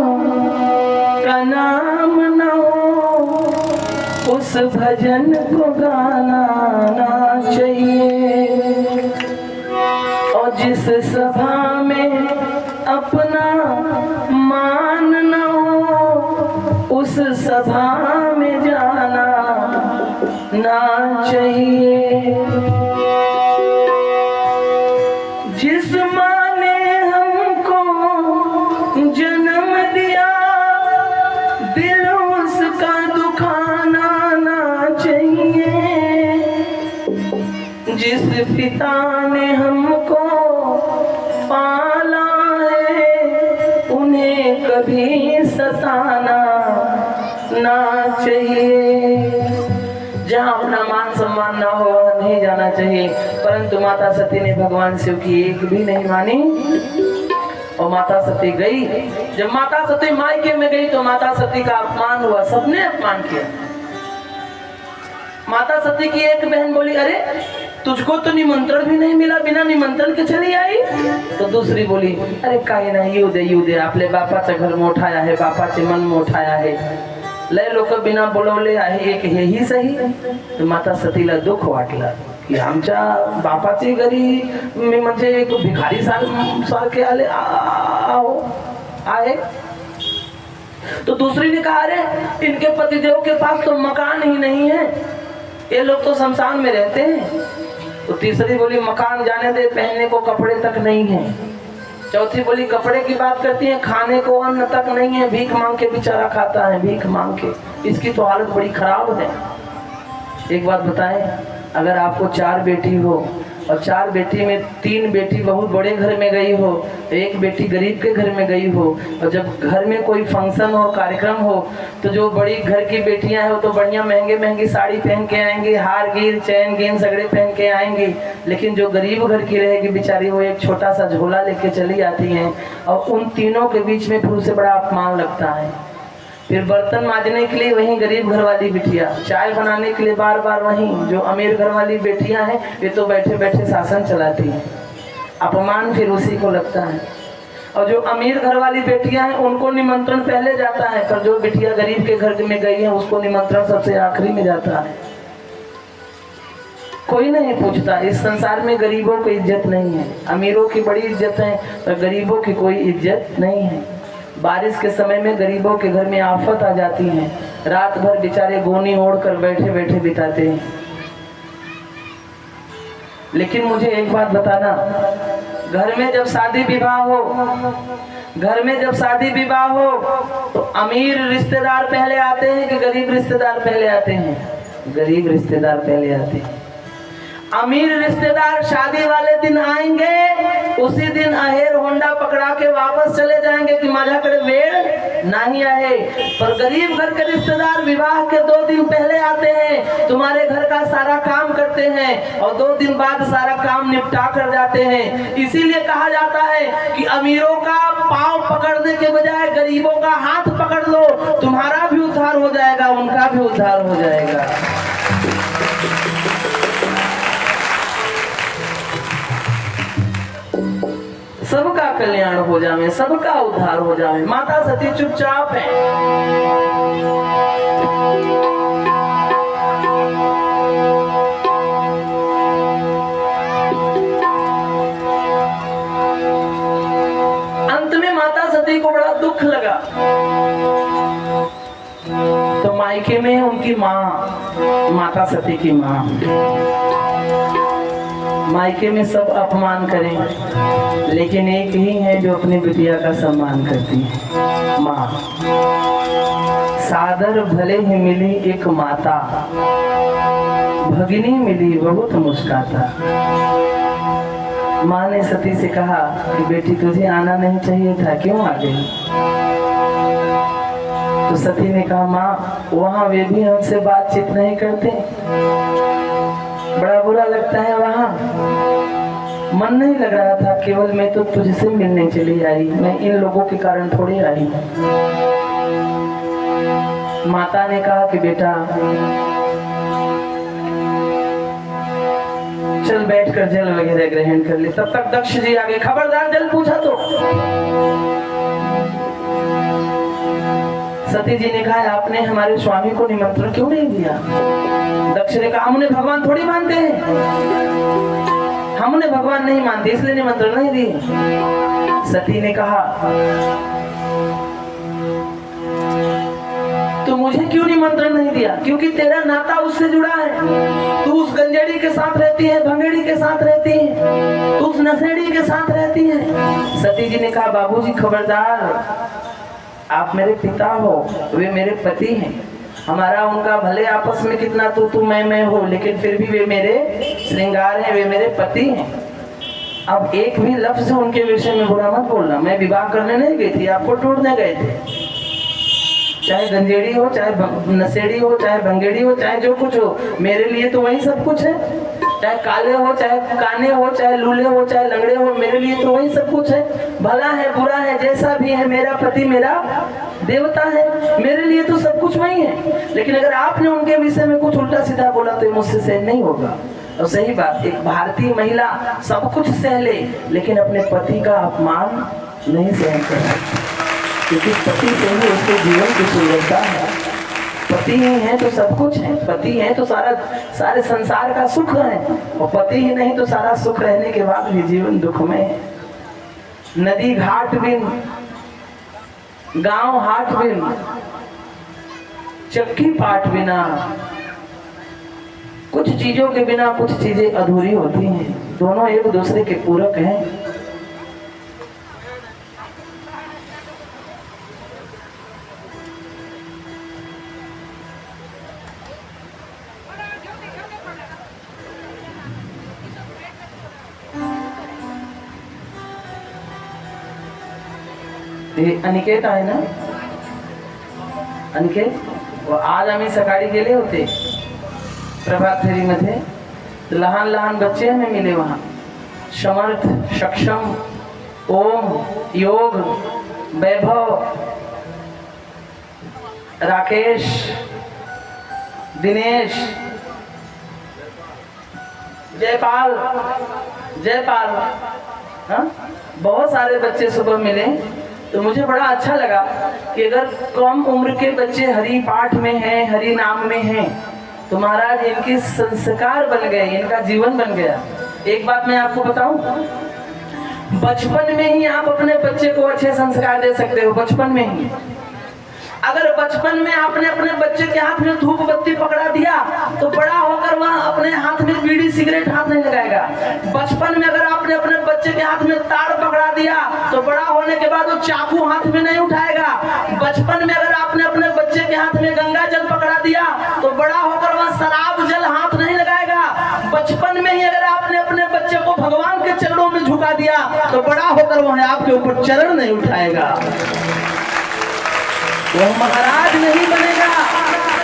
का नाम न हो, उस भजन को गाना ना चाहिए। और जिस सभा में अपना मान न हो, उस सभा में जाना ना चाहिए। जिस माँ ने हमको जन्म दिया, दिल उसका दुखाना ना चाहिए। जिस पिता ने हमको पाला है, उन्हें कभी सताना ना चाहिए। जहाँ अपना मान सम्मान ना हो वहाँ नहीं जाना चाहिए। परंतु माता सती ने भगवान शिव की एक भी नहीं मानी और माता सती गई। जब माता सती मायके में गई तो माता सती का अपमान हुआ, सबने अपमान किया। माता सती की एक बहन बोली, अरे तुझको तो निमंत्रण भी नहीं मिला, बिना निमंत्रण के चली आई। तो दूसरी बोली, अरे काही नाही, येऊ दे आपले बापाचं घर मोठाया है, बापाचे मन मोठाया है, लय लोक बिना बोलवले आहे, एक हेही सही। तर माता सतीला दुःख वाटलं की आमच्या बापाची घरी मी म्हणजे एक भिकारी सारखे आले आहे। तो दूसरी ने कहा, अरे इनके पतिदेव के पास तो मकान ही नहीं है, ये लोग तो शमशान में रहते हैं। तो तीसरी बोली, मकान जाने दे, पहनने को कपड़े तक नहीं है। चौथी बोली, कपड़े की बात करती है, खाने को अन्न तक नहीं है, भीख मांग के बेचारा खाता है, भीख मांग के, इसकी तो हालत बड़ी खराब है। एक बात बताएं, अगर आपको 4 बेटी हो और 4 बेटी में 3 बेटी बहुत बड़े घर में गई हो, एक बेटी गरीब के घर में गई हो, और जब घर में कोई फंक्शन हो, कार्यक्रम हो, तो जो बड़ी घर की बेटियां हैं वो तो बढ़िया महंगे महंगी साड़ी पहन के आएंगी, हार गिर चैन गिन सगड़े पहन के आएंगी। लेकिन जो गरीब घर की रहेगी बेचारी, वो एक छोटा सा झोला लेके चली आती हैं, और उन तीनों के बीच में फिर उसे बड़ा अपमान लगता है। फिर बर्तन मांजने के लिए वहीं गरीब घर वाली बिटिया, चाय बनाने के लिए बार बार वहीं जो अमीर घर वाली बेटियां हैं, वे तो बैठे बैठे शासन चलाती हैं, अपमान फिर उसी को लगता है। और जो अमीर घर वाली बेटियां हैं उनको निमंत्रण पहले जाता है, पर जो बिटिया गरीब के घर में गई है उसको निमंत्रण सबसे आखिरी में जाता है। कोई नहीं पूछता, इस संसार में गरीबों की इज्जत नहीं है, अमीरों की बड़ी इज्जत है, पर गरीबों की कोई इज्जत नहीं है। बारिश के समय में गरीबों के घर में आफत आ जाती है, रात भर बेचारे गोनी ओढ़ कर बैठे बैठे बिताते हैं। लेकिन मुझे एक बात बताना, घर में जब शादी विवाह हो, घर में जब शादी विवाह हो, तो अमीर रिश्तेदार पहले आते हैं कि गरीब रिश्तेदार पहले आते हैं? गरीब रिश्तेदार पहले आते हैं। अमीर रिश्तेदार शादी वाले दिन आएंगे, उसी दिन अहेर होंडा पकड़ा के वापस चले जाएंगे कि माझ्याकडे वेळ नहीं आए। पर गरीब घर के रिश्तेदार विवाह के 2 दिन पहले आते हैं, तुम्हारे घर का सारा काम करते हैं और 2 दिन बाद सारा काम निपटा कर जाते हैं। इसीलिए कहा जाता है कि अमीरों का पांव पकड़ने के बजाय गरीबों का हाथ पकड़ लो, तुम्हारा भी उद्धार हो जाएगा, उनका भी उद्धार हो जाएगा। सबका कल्याण हो जावे, सबका उद्धार हो जावे। माता सती चुपचाप है। अंत में माता सती को बड़ा दुख लगा, तो मायके में उनकी माँ, माता सती की माँ, मायके में सब अपमान करें, लेकिन एक ही है जो अपनी बिटिया का सम्मान करती है, माँ। सादर भले ही मिली एक माता, भगिनी मिली बहुत मुस्काता। माँ ने सती से कहा कि बेटी तुझे आना नहीं चाहिए था, क्यों आ गई? तो सती ने कहा, माँ वहाँ वे भी हमसे बातचीत नहीं करते, बड़ा बुरा लगता है, वहाँ मन नहीं लग रहा था, केवल मैं तो तुझसे मिलने चली आई, मैं इन लोगों के कारण थोड़ी आई। माता ने कहा कि बेटा चल बैठकर जल वगैरह ग्रहण कर ले। तब तक दक्ष जी आगे, खबरदार जल पूछा तो। सती जी ने कहा आपने हमारे स्वामी को निमंत्रण क्यों नहीं दिया? दक्ष ने कहा हम उन्हें भगवान थोड़ी मानते हैं, हम उन्हें भगवान नहीं मानते इसलिए निमंत्रण नहीं दिए। सती ने कहा तो मुझे क्यों निमंत्रण नहीं दिया? क्योंकि तेरा नाता उससे जुड़ा है। तू उस गंजेड़ी के साथ रहती है, भंगेड़ी के साथ रहती है, तू उस नशेड़ी के साथ रहती है। सती जी ने कहा बाबूजी खबरदार, आप मेरे पिता हो, वे मेरे पति हैं। हमारा उनका भले आपस में कितना तू मैं हो, लेकिन फिर भी वे मेरे श्रृंगार हैं, वे मेरे पति हैं। अब एक भी लफ्ज उनके विषय में बुरा मत बोलना। मैं विवाह करने नहीं गई थी, आपको ढूंढने गए थे। चाहे गंजेड़ी हो, चाहे नशेड़ी हो, चाहे भंगेड़ी हो, चाहे जो कुछ हो, मेरे लिए तो वही सब कुछ है। चाहे काले हो, चाहे काने हो, चाहे लूले हो, चाहे लंगड़े हो, मेरे लिए तो वही सब कुछ है। भला है बुरा है जैसा भी है, मेरा पति मेरा देवता है, मेरे लिए तो सब कुछ वही है। लेकिन अगर आपने उनके विषय में कुछ उल्टा सीधा बोला तो मुझसे सहन नहीं होगा। और सही बात, एक भारतीय महिला सब कुछ सह ले लेकिन अपने पति का अपमान नहीं सहन कर सकती, क्योंकि पति से ही उसके जीवन की सुंदरता है। पति ही है तो सब कुछ है, पति है तो सारे संसार का सुख है, और पति ही नहीं तो सारा सुख रहने के बाद भी जीवन दुख में है। नदी घाट बिन, गांव हाट बिन, चक्की पाट बिना, कुछ चीजों के बिना कुछ चीजें अधूरी होती हैं। दोनों एक दूसरे के पूरक हैं। अनिकेत आहे ना, अनिकेत आज आम्ही सकाळी गेले होते प्रभात फेरीमध्ये, लहान लहान बच्चे हमें मिले वहाँ। समर्थ, सक्षम, ओम, योग, वैभव, राकेश, दिनेश, जयपाल, हाँ, बहुत सारे बच्चे सुबह मिले। तो मुझे बड़ा अच्छा लगा कि अगर कम उम्र के बच्चे हरि पाठ में हैं, हरि नाम में हैं, तो महाराज इनके संस्कार बन गए, इनका जीवन बन गया। एक बात मैं आपको बताऊं, बचपन में ही आप अपने बच्चे को अच्छे संस्कार दे सकते हो। बचपन में ही, अगर बचपन में आपने अपने बच्चे के हाथ में धूप बत्ती पकड़ा दिया तो बड़ा होकर वह अपने हाथ में बीड़ी सिगरेट हाथ नहीं लगाएगा। बचपन में अगर आपने अपने बच्चे के हाथ में ताड़ पकड़ा दिया तो बड़ा होने के बाद वो चाकू हाथ में नहीं उठाएगा। बचपन में अगर आपने अपने बच्चे के हाथ में गंगा जल पकड़ा दिया तो बड़ा होकर वह शराब जल हाथ नहीं लगाएगा। बचपन में ही अगर आपने अपने बच्चे को भगवान के चरणों में झुका दिया तो बड़ा होकर वह आपके ऊपर चरण नहीं उठाएगा। वह महाराज नहीं बनेगा,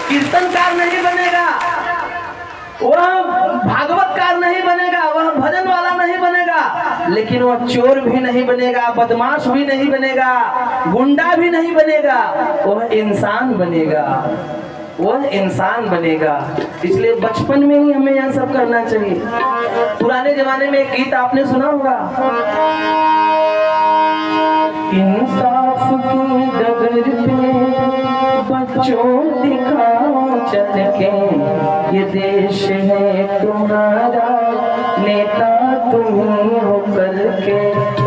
कीर्तनकार नहीं बनेगा, वह भागवतकार नहीं बनेगा, वह भजन वाला नहीं बनेगा, लेकिन वह चोर भी नहीं बनेगा, बदमाश भी नहीं बनेगा, गुंडा भी नहीं बनेगा, वह इंसान बनेगा, वह इंसान बनेगा। इसलिए बचपन में ही हमें यह सब करना चाहिए। पुराने जमाने में एक गीत आपने सुना होगा, इंसाफ की डगर पे बच्चों दिखाओ चल के, ये देश है तुम्हारा, नेता तुम्ही हो करके।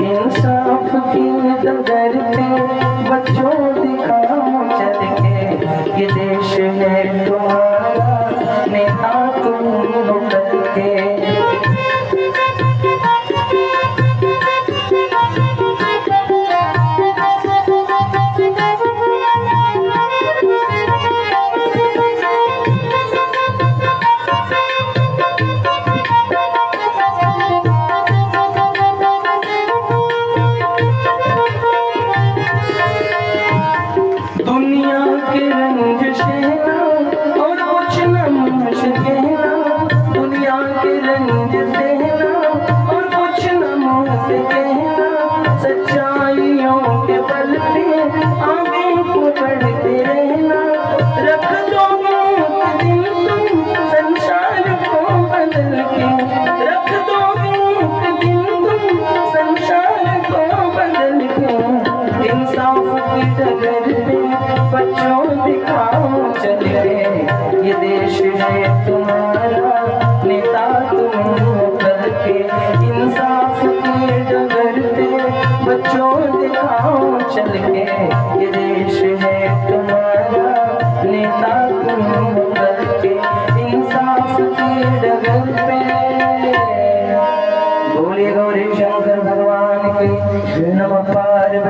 इंसाफ की डगर पे बच्चों दिखाओ चल के, ये देश है तुम्हारा, नेता तुम्ही हो करके।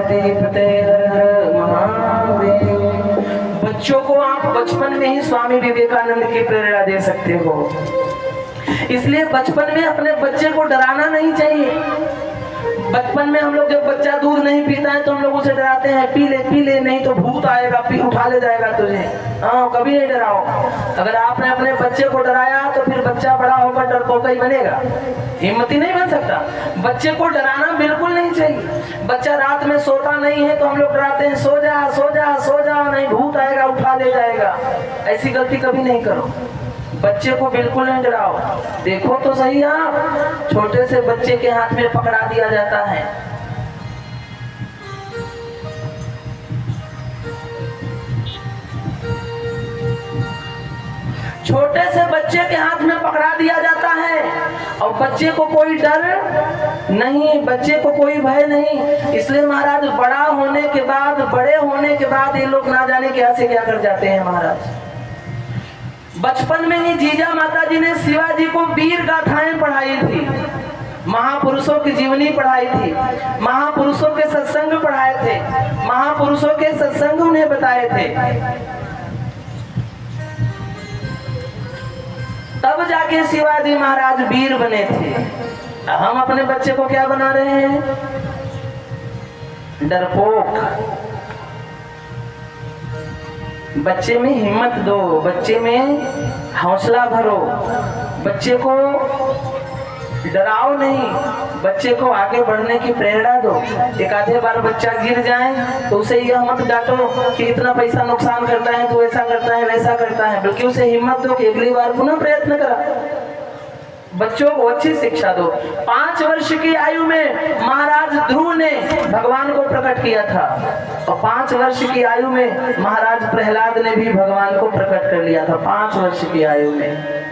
पार्वती पते हर हर महादेव। बच्चों को आप बचपन में ही स्वामी विवेकानंद की प्रेरणा दे सकते हो, इसलिए बचपन में अपने बच्चे को डराना नहीं चाहिए। बचपन में हम लोग जब बच्चा दूध नहीं पीता है तो हम लोग उसे डराते हैं, पी ले नहीं तो भूत आएगा, पी उठा ले जाएगा तुझे। हाँ, कभी नहीं डराओ। अगर आपने अपने बच्चे को डराया तो फिर बच्चा बड़ा होकर डरपोक ही बनेगा, हिम्मती नहीं बन सकता। बच्चे को डराना बिल्कुल नहीं चाहिए। बच्चा रात में सोता नहीं है तो हम लोग डराते हैं, सो जा सो जा सो जा, नहीं भूत आएगा उठा ले जाएगा। ऐसी गलती कभी नहीं करो, बच्चे को बिल्कुल नहीं डराओ। देखो तो सही, आप छोटे से बच्चे के हाथ में पकड़ा दिया जाता है। छोटे से बच्चे के हाथ में पकड़ा दिया जाता है और बच्चे को कोई डर नहीं, बच्चे को कोई भय नहीं। इसलिए महाराज बड़े होने के बाद ये लोग ना जाने क्या से क्या कर जाते हैं। महाराज बचपन में ही जीजा माता जी ने शिवाजी को वीर गाथाएं पढ़ाई थी, महापुरुषों की जीवनी पढ़ाई थी, महापुरुषों के सत्संग पढ़ाए थे, महापुरुषों के सत्संग उन्हें बताए थे। तब जाके शिवाजी महाराज वीर बने थे। हम अपने बच्चे को क्या बना रहे हैं? डरपोक। बच्चे में हिम्मत दो, बच्चे में हौसला भरो, बच्चे को डराओ नहीं, बच्चे को आगे बढ़ने की प्रेरणा दो। एक आधे बार बच्चा गिर जाए तो उसे यह मत डांटो कि इतना पैसा नुकसान करता है, तो ऐसा करता है वैसा करता है, बल्कि उसे हिम्मत दो कि अगली बार पुनः प्रयत्न करा। बच्चों को अच्छी शिक्षा दो। 5 वर्ष की आयु में महाराज ध्रुव ने भगवान को प्रकट किया था और 5 वर्ष की आयु में महाराज प्रहलाद ने भी भगवान को प्रकट कर लिया था, 5 वर्ष की आयु में।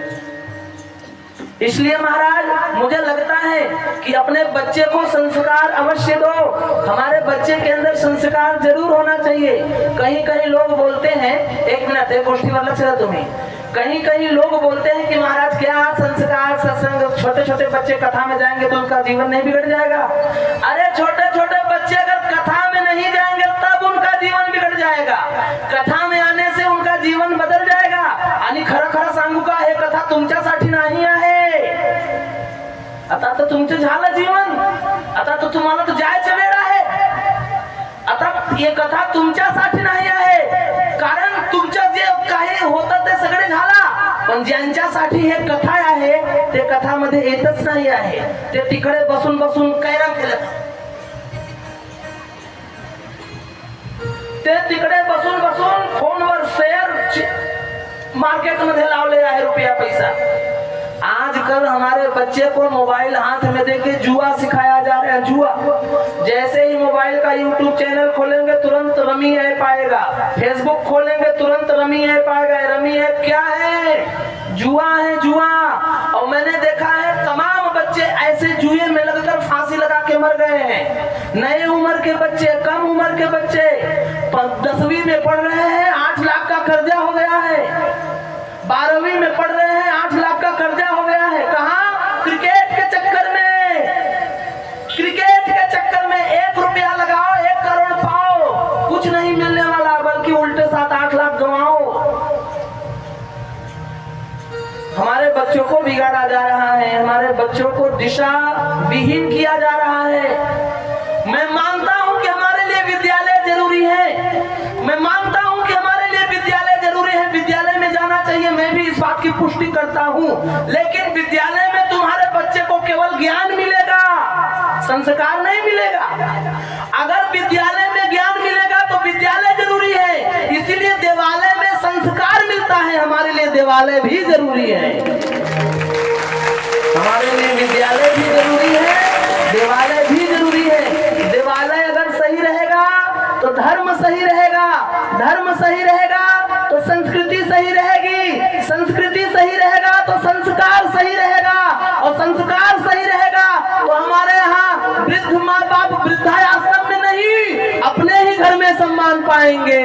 इसलिए महाराज मुझे लगता है कि अपने बच्चे को संस्कार अवश्य दो। हमारे बच्चे के अंदर संस्कार जरूर होना चाहिए। कहीं कहीं लोग बोलते हैं, एक मिनट, एक गोष्ठी वाला चला तुम्हें, कहीं लोग बोलते हैं कि महाराज क्या संस्कार सत्संग, छोटे छोटे बच्चे कथा में जाएंगे तो उनका जीवन नहीं बिगड़ जाएगा। अरे छोटे छोटे बच्चे अगर कथा में नहीं जाएंगे तब उनका जीवन बिगड़ जाएगा, कथा में आने से उनका जीवन बदल जाएगा। आणि खरं खरं सांगू का, हे कथा तुमच्यासाठी नाही आहे, आता तर तुमचं झालं जीवन, आता तर तुम्हाला तर जायचं वेळ आहे। आता हे कथा तुमच्यासाठी नाही आहे, कारण तुमचं जे काही होतं ते सगळे झाला, पण ज्यांच्यासाठी हे कथा आहे ते कथामध्ये येतच नाही आहे, ते तिकडे बसून बसून कैराम केलं, ते तिकडे बसून बसून फोनवर शेअर मार्केट मध्ये लावले आहे रुपया पैसा। आजकल हमारे बच्चे को मोबाइल हाथ में देके जुआ सिखाया जा रहा है, जुआ। जैसे ही मोबाइल का यूट्यूब चैनल खोलेंगे तुरंत रमी ऐप आएगा, फेसबुक खोलेंगे तुरंत रमी ऐप आएगा। रमी ऐप क्या है? जुआ है, जुआ। और मैंने देखा है तमाम बच्चे ऐसे जुए में लगकर फांसी लगा के मर गए हैं। नए उम्र के बच्चे, कम उम्र के बच्चे 10वीं में पढ़ रहे हैं, 8 लाख का कर्जा हो गया है। 12वीं में पढ़ रहे हैं, 8 लाख का कर्जा हो गया है। कहाँ? क्रिकेट के चक्कर में, क्रिकेट के चक्कर में 1 रुपया लगाओ 1 करोड़ पाओ, कुछ नहीं मिलने वाला, बल्कि उल्टे 7-8 लाख गंवाओ। हमारे बच्चों को बिगाड़ा जा रहा है, हमारे बच्चों को दिशा विहीन किया जा रहा है। मैं मानता हूं कि हमारे लिए विद्यालय जरूरी है, मैं मानता हूं कि हमारे लिए विद्यालय जरूरी है, विद्यालय में जाना चाहिए, मैं भी इस बात की पुष्टि करता हूं। लेकिन विद्यालय में तुम्हारे बच्चे को केवल ज्ञान मिलेगा, संस्कार नहीं मिलेगा। अगर विद्यालय में ज्ञान मिलेगा तो विद्यालय जरूरी है, इसीलिए देवालय में संस्कार मिलता है। हमारे लिए देवालय भी जरूरी है, हमारे लिए विद्यालय भी जरूरी है, देवालय भी जरूरी है। देवालय अगर सही रहेगा तो धर्म सही रहेगा, धर्म सही रहेगा तो संस्कृति सही रहेगी, संस्कृति सही रहेगा तो संस्कार सही रहेगा, और संस्कार सही रहेगा तो हमारे यहाँ वृद्ध माँ बाप वृद्धाश्रम में नहीं, अपने ही घर में सम्मान पाएंगे।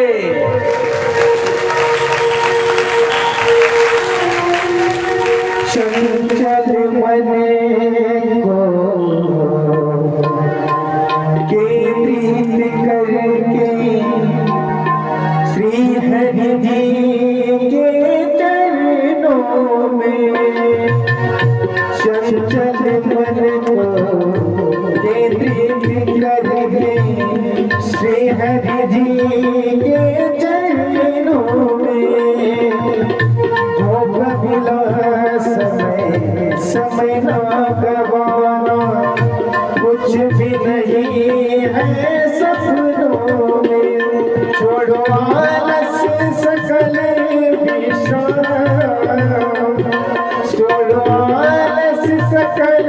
चंचल मन को के प्रीत मन को केंद्रित करके श्री हरि जी के चरणों में हो कपिला समय ना गवाना कुछ भी नहीं है सपनों में छोड़ो आलस सकल विश्राम छोड़ो आलस सकल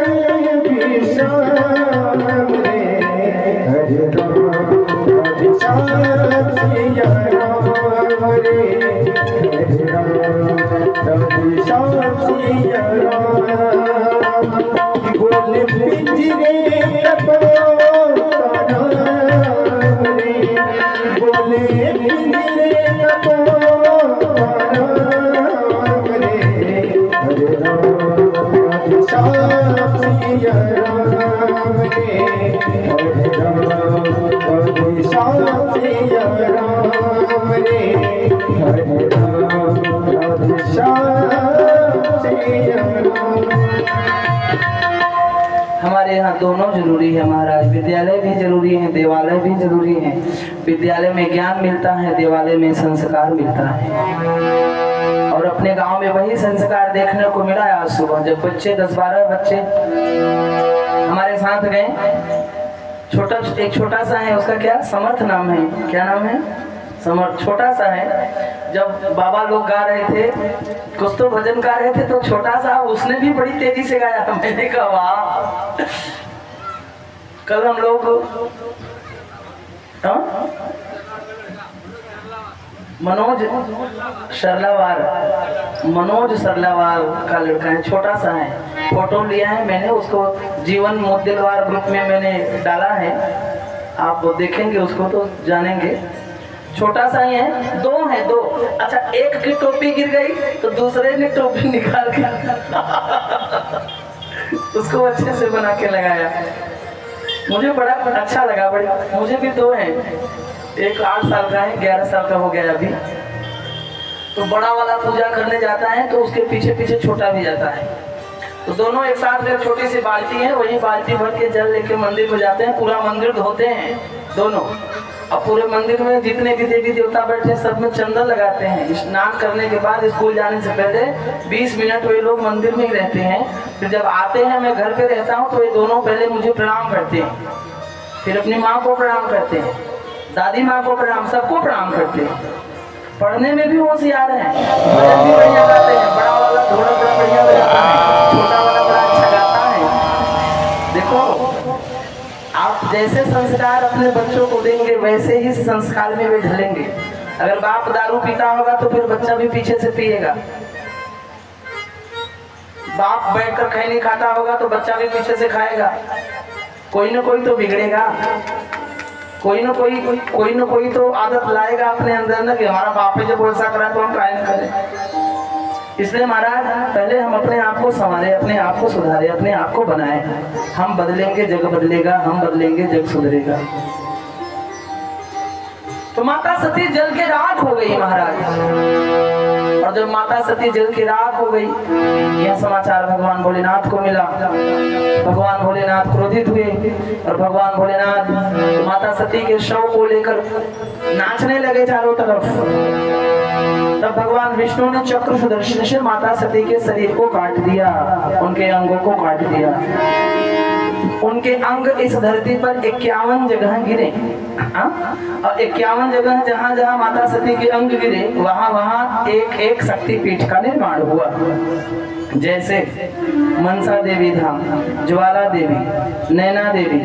विश्राम रे हरे राम सिया राम रे हरे राम सिया राम बोले पिंजरे बोले पिंजरे हरे राम सिया राम रे हरे राम सिया राम रे हरे राम सिया राम। हमारे यहाँ दोनों जरूरी है महाराज। विद्यालय भी जरूरी है, देवालय भी जरूरी है। विद्यालय में ज्ञान मिलता है, देवालय में संस्कार मिलता है। और अपने गांव में वही संस्कार देखने को मिला आज सुबह, जब बच्चे 10-12 बच्चे हमारे साथ गए। एक छोटा सा है, उसका क्या समर्थ नाम है, क्या नाम है, समर्थ, छोटा सा है। जब बाबा लोग गा रहे थे, कुछ तो भजन गा रहे थे, तो छोटा सा उसने भी बड़ी तेजी से गाया। मैंने कहा वाह। कल हम लोग मनोज सरलावार का लड़का है, छोटा सा है। फोटो लिया है मैंने, उसको जीवन मोदिलवार ग्रुप में मैंने डाला है। आप देखेंगे उसको तो जानेंगे। छोटा सा ही है, दो है, दो। अच्छा, एक की टोपी गिर गई तो दूसरे ने टोपी निकाल के उसको अच्छे से बना के लगाया। मुझे बड़ा अच्छा लगा। बड़ी मुझे भी दो हैं, एक 8 साल का है, 11 साल का हो गया अभी। तो बड़ा वाला पूजा करने जाता है तो उसके पीछे पीछे छोटा भी जाता है। तो दोनों एक साथ में, छोटी सी बाल्टी है, वही बाल्टी भर के जल लेके मंदिर में जाते हैं। पूरा मंदिर धोते हैं दोनों, और पूरे मंदिर में जितने भी देवी देवता बैठे सब में चंदन लगाते हैं। स्नान करने के बाद स्कूल जाने से पहले 20 मिनट वे लोग मंदिर में ही रहते हैं। फिर जब आते हैं, मैं घर पे रहता हूँ, तो ये दोनों पहले मुझे प्रणाम करते हैं, फिर अपनी माँ को प्रणाम करते हैं, दादी माँ को प्रणाम, सबको प्रणाम करते हैं। पढ़ने में भी होशियार है, भजन भी बढ़िया गाते हैं। बड़ा वाला ढोलक बड़ा बढ़िया बजाता है, छोटा वाला बड़ा अच्छा गाता है। देखो, आप जैसे संस्कार अपने बच्चों को देंगे वैसे ही संस्कार में वे ढलेंगे। अगर बाप दारू पीता होगा तो फिर बच्चा भी पीछे से पिएगा। बाप बैठकर खैनी खाता होगा तो बच्चा भी पीछे से खाएगा। कोई ना कोई तो बिगड़ेगा, कोई ना कोई तो आदत लाएगा अपने अंदर ना, कि हमारा बाप जब ऐसा करा तो हम काहे न करें। इसलिए महाराज, पहले हम अपने आप को संवारे, अपने आप को सुधारे, अपने आप को बनाए। हम बदलेंगे जग बदलेगा, हम बदलेंगे जग सुधरेगा। तो माता सती जल के राख हो गई महाराज। और जब माता सती जल की राख हो गई, यह समाचार भगवान भोलेनाथ को मिला। भगवान भोलेनाथ क्रोधित हुए और भगवान भोलेनाथ माता सती के शव को लेकर नाचने लगे चारों तरफ। तब भगवान विष्णु ने चक्र सुदर्शन से माता सती के शरीर को काट दिया, उनके अंगों को काट दिया। उनके अंग इस धरती पर 51 जगह गिरे, और 51 जगह जहाँ जहाँ माता सती के अंग गिरे वहाँ वहाँ एक एक शक्तिपीठ का निर्माण हुआ। जैसे मनसा देवी धाम, ज्वाला देवी, नैना देवी,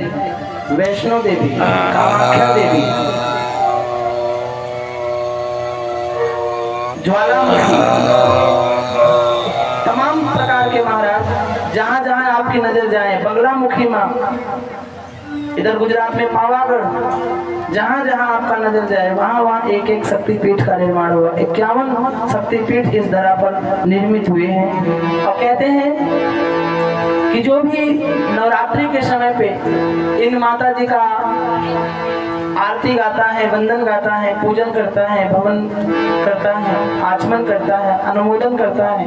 वैष्णो देवी, कामाख्या देवी, ज्वालामुखी, तमाम प्रकार के महाराज जहाँ जहाँ आपकी नजर जाए, बंगलामुखी माँ, इधर गुजरात में पावागढ़, जहाँ जहाँ आपका नजर जाए वहाँ वहाँ एक एक शक्तिपीठ का निर्माण हुआ। 51 शक्तिपीठ इस धरा पर निर्मित हुए हैं। और कहते हैं कि जो भी नवरात्रि के समय पे इन माता जी का आरती गाता है, वंदन गाता है, पूजन करता है, भवन करता है, आचमन करता है, अनुमोदन करता है,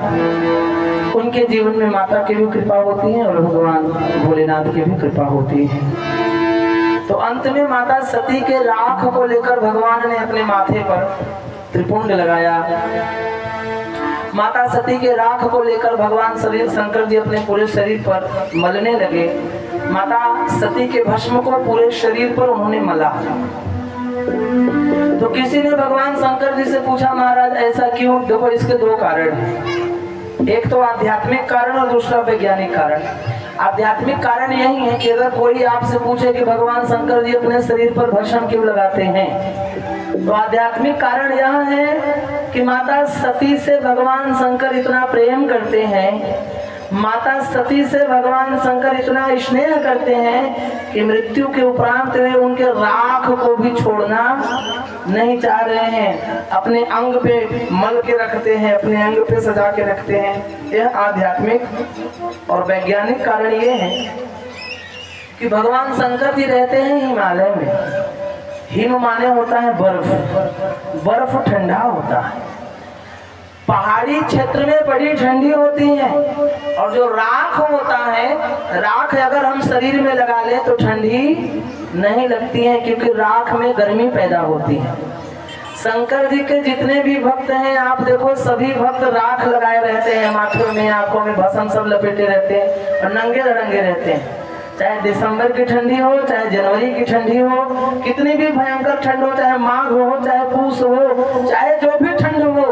उनके जीवन में माता की भी कृपा होती है और भगवान भोलेनाथ की भी कृपा होती है। तो अंत में माता सती के राख को लेकर भगवान ने अपने माथे पर त्रिपुंड लगाया। माता सती के राख को लेकर भगवान शंकर जी अपने पूरे शरीर पर मलने लगे। माता सती के भस्म को पूरे शरीर पर उन्होंने मला। तो किसी ने भगवान शंकर जी से पूछा, महाराज ऐसा क्यों? देखो इसके दो कारण हैं, एक तो आध्यात्मिक कारण और दूसरा वैज्ञानिक कारण। आध्यात्मिक कारण यही है कि अगर कोई आपसे पूछे कि भगवान शंकर जी अपने शरीर पर भस्म क्यों लगाते हैं, तो आध्यात्मिक कारण यह है कि माता सती से भगवान शंकर इतना प्रेम करते हैं, माता सती से भगवान शंकर इतना स्नेह करते हैं कि मृत्यु के उपरांत वे उनके राख को भी छोड़ना नहीं चाह रहे हैं, अपने अंग पे मल के रखते हैं, अपने अंग पे सजा के रखते हैं। यह आध्यात्मिक और वैज्ञानिक कारण ये है कि भगवान शंकर जी रहते हैं हिमालय में। हिम माने होता है बर्फ, बर्फ ठंडा होता है, पहाड़ी क्षेत्र में बड़ी ठंडी होती है। और जो राख होता है, राख अगर हम शरीर में लगा लें तो ठंडी नहीं लगती है, क्योंकि राख में गर्मी पैदा होती है। शंकर जी के जितने भी भक्त हैं, आप देखो सभी भक्त राख लगाए रहते हैं, माथों में, आंखों में भस्म सब लपेटे रहते हैं और नंगे धड़ंगे रहते हैं। चाहे दिसंबर की ठंडी हो, चाहे जनवरी की ठंडी हो, कितनी भी भयंकर ठंड हो, चाहे माघ हो, चाहे पूस हो, चाहे जो भी ठंड हो,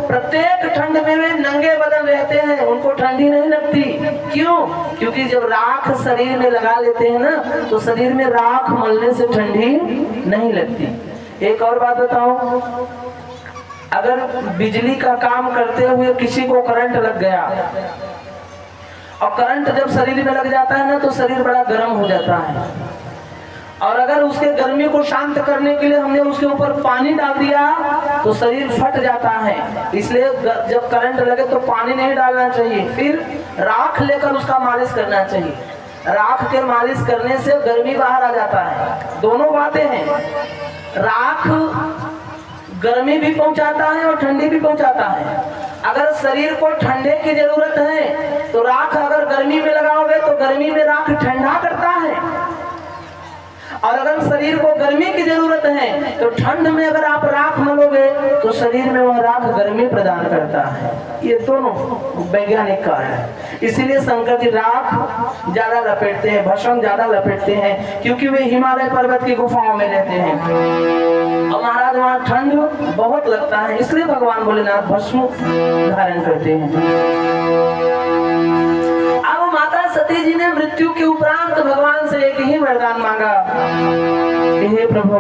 प्रत्येक ठंड में वे नंगे बदन रहते हैं, उनको ठंडी नहीं लगती। क्यों? क्योंकि जब राख शरीर में लगा लेते हैं ना, तो शरीर में राख मलने से ठंडी नहीं लगती। एक और बात बताऊं, अगर बिजली का काम करते हुए किसी को करंट लग गया, और करंट जब शरीर में लग जाता है ना, तो शरीर बड़ा गर्म हो जाता है, और अगर उसके गर्मी को शांत करने के लिए हमने उसके ऊपर पानी डाल दिया तो शरीर फट जाता है। इसलिए जब करंट लगे तो पानी नहीं डालना चाहिए, फिर राख लेकर उसका मालिश करना चाहिए। राख के मालिश करने से गर्मी बाहर आ जाता है। दोनों बातें हैं, राख गर्मी भी पहुंचाता है और ठंडी भी पहुंचाता है। अगर शरीर को ठंडे की जरूरत है तो राख अगर गर्मी में लगाओगे तो गर्मी में राख ठंडा करता है, और अगर शरीर को गर्मी की जरूरत है तो ठंड में अगर आप राख मलोगे तो शरीर में वह राख गर्मी प्रदान करता है। ये दोनों वैज्ञानिक कारण है। इसीलिए शंकर जी राख ज्यादा लपेटते हैं, भस्म ज्यादा लपेटते हैं, क्योंकि वे हिमालय पर्वत की गुफाओं में रहते हैं और महाराज वहाँ ठंड बहुत लगता है, इसलिए भगवान भोलेनाथ भस्म धारण करते हैं। अब माता सती जी ने मृत्यु के उपरांत भगवान से एक ही वरदान मांगा कि हे प्रभु,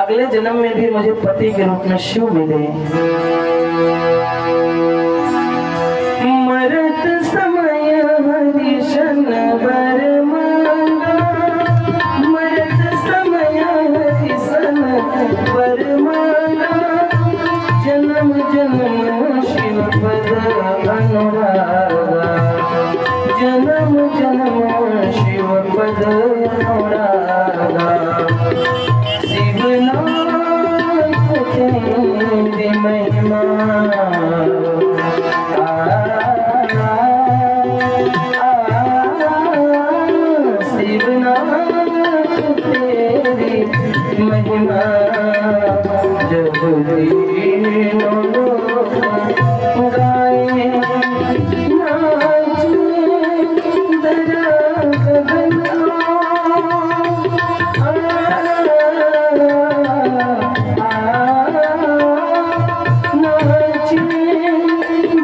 अगले जन्म में भी मुझे पति के रूप में शिव मिले। मरत समय हरिशन वर मांगा, मरत समय हरिशन वर मांगा, जन्म जन्म शिव पद अनुरागा, जन्म जन्म शिव पद अनुरागा। शिवनाथ तेरी महिमा शिवनाथ तेरी महिमा, जब तीनों लोग गाए नाचे दरा गगन, नाचे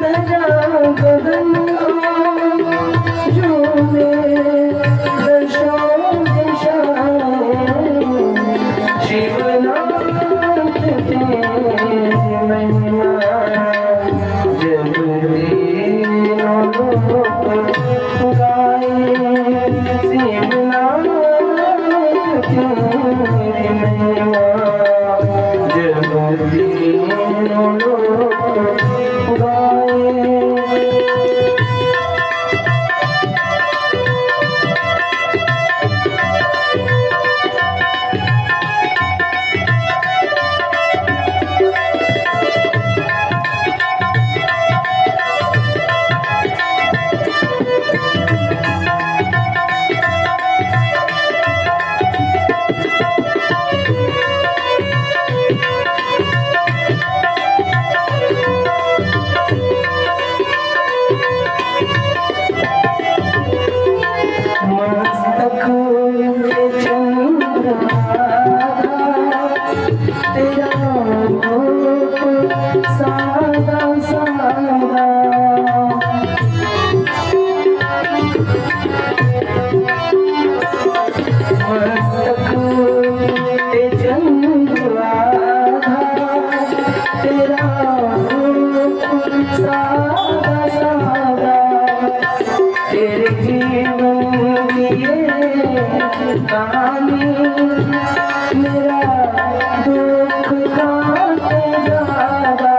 दरा गगन, झूमे दशों दिशाएं, शिवनाथ तेरी महिमा, जब तीनों लोग गाए शिवनाथ तेरी महिमा, जब तीनों लोग गाए। कहानी मेरा दुख काटे जावा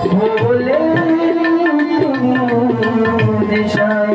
भोले दिशाएं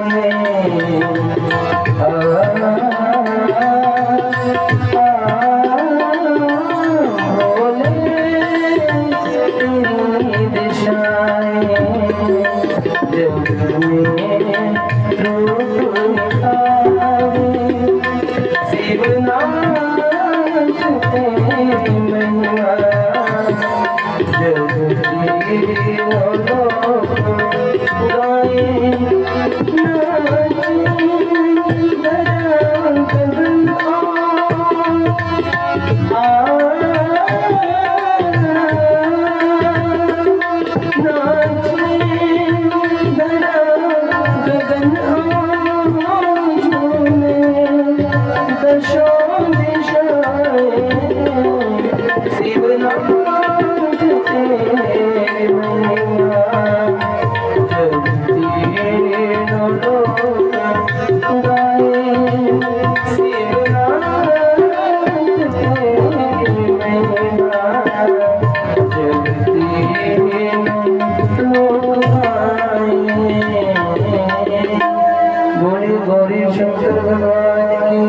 गौरी शंकर भगवान की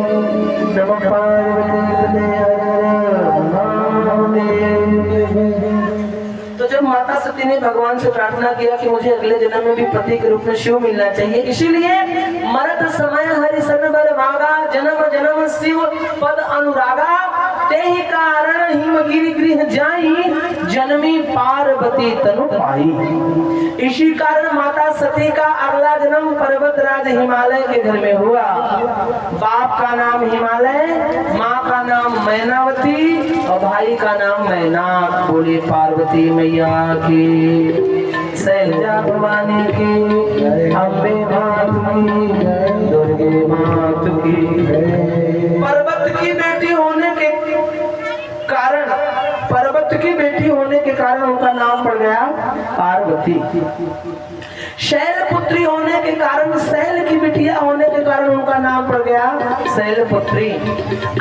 नमः पार्वती तो जब माता सती ने भगवान से प्रार्थना किया कि मुझे अगले जन्म में भी पति के रूप में शिव मिलना चाहिए, इसीलिए मरत समय हरि सन बर भागा जन्म जन्म शिव पद अनुरागा ते ही कारण हिमगिरि गृह जाई जन्मी पार्वती तनु पाई। इसी कारण माता सती का अगला जन्म पर्वत राज हिमालय के घर में हुआ। बाप का नाम हिमालय, माँ का नाम मैनावती और भाई का नाम मैनाक। बोली पार्वती मैया की, शैलजा भवानी की, अम्बे मात की, दुर्गे मात की। पर्वत की बेटी होने के कारण, पर्वत की बेटी होने के कारण उनका नाम पड़ गया पार्वती। शैल पुत्री होने के कारण, शैल की बिटिया होने के कारण उनका नाम पड़ गया शैलपुत्री।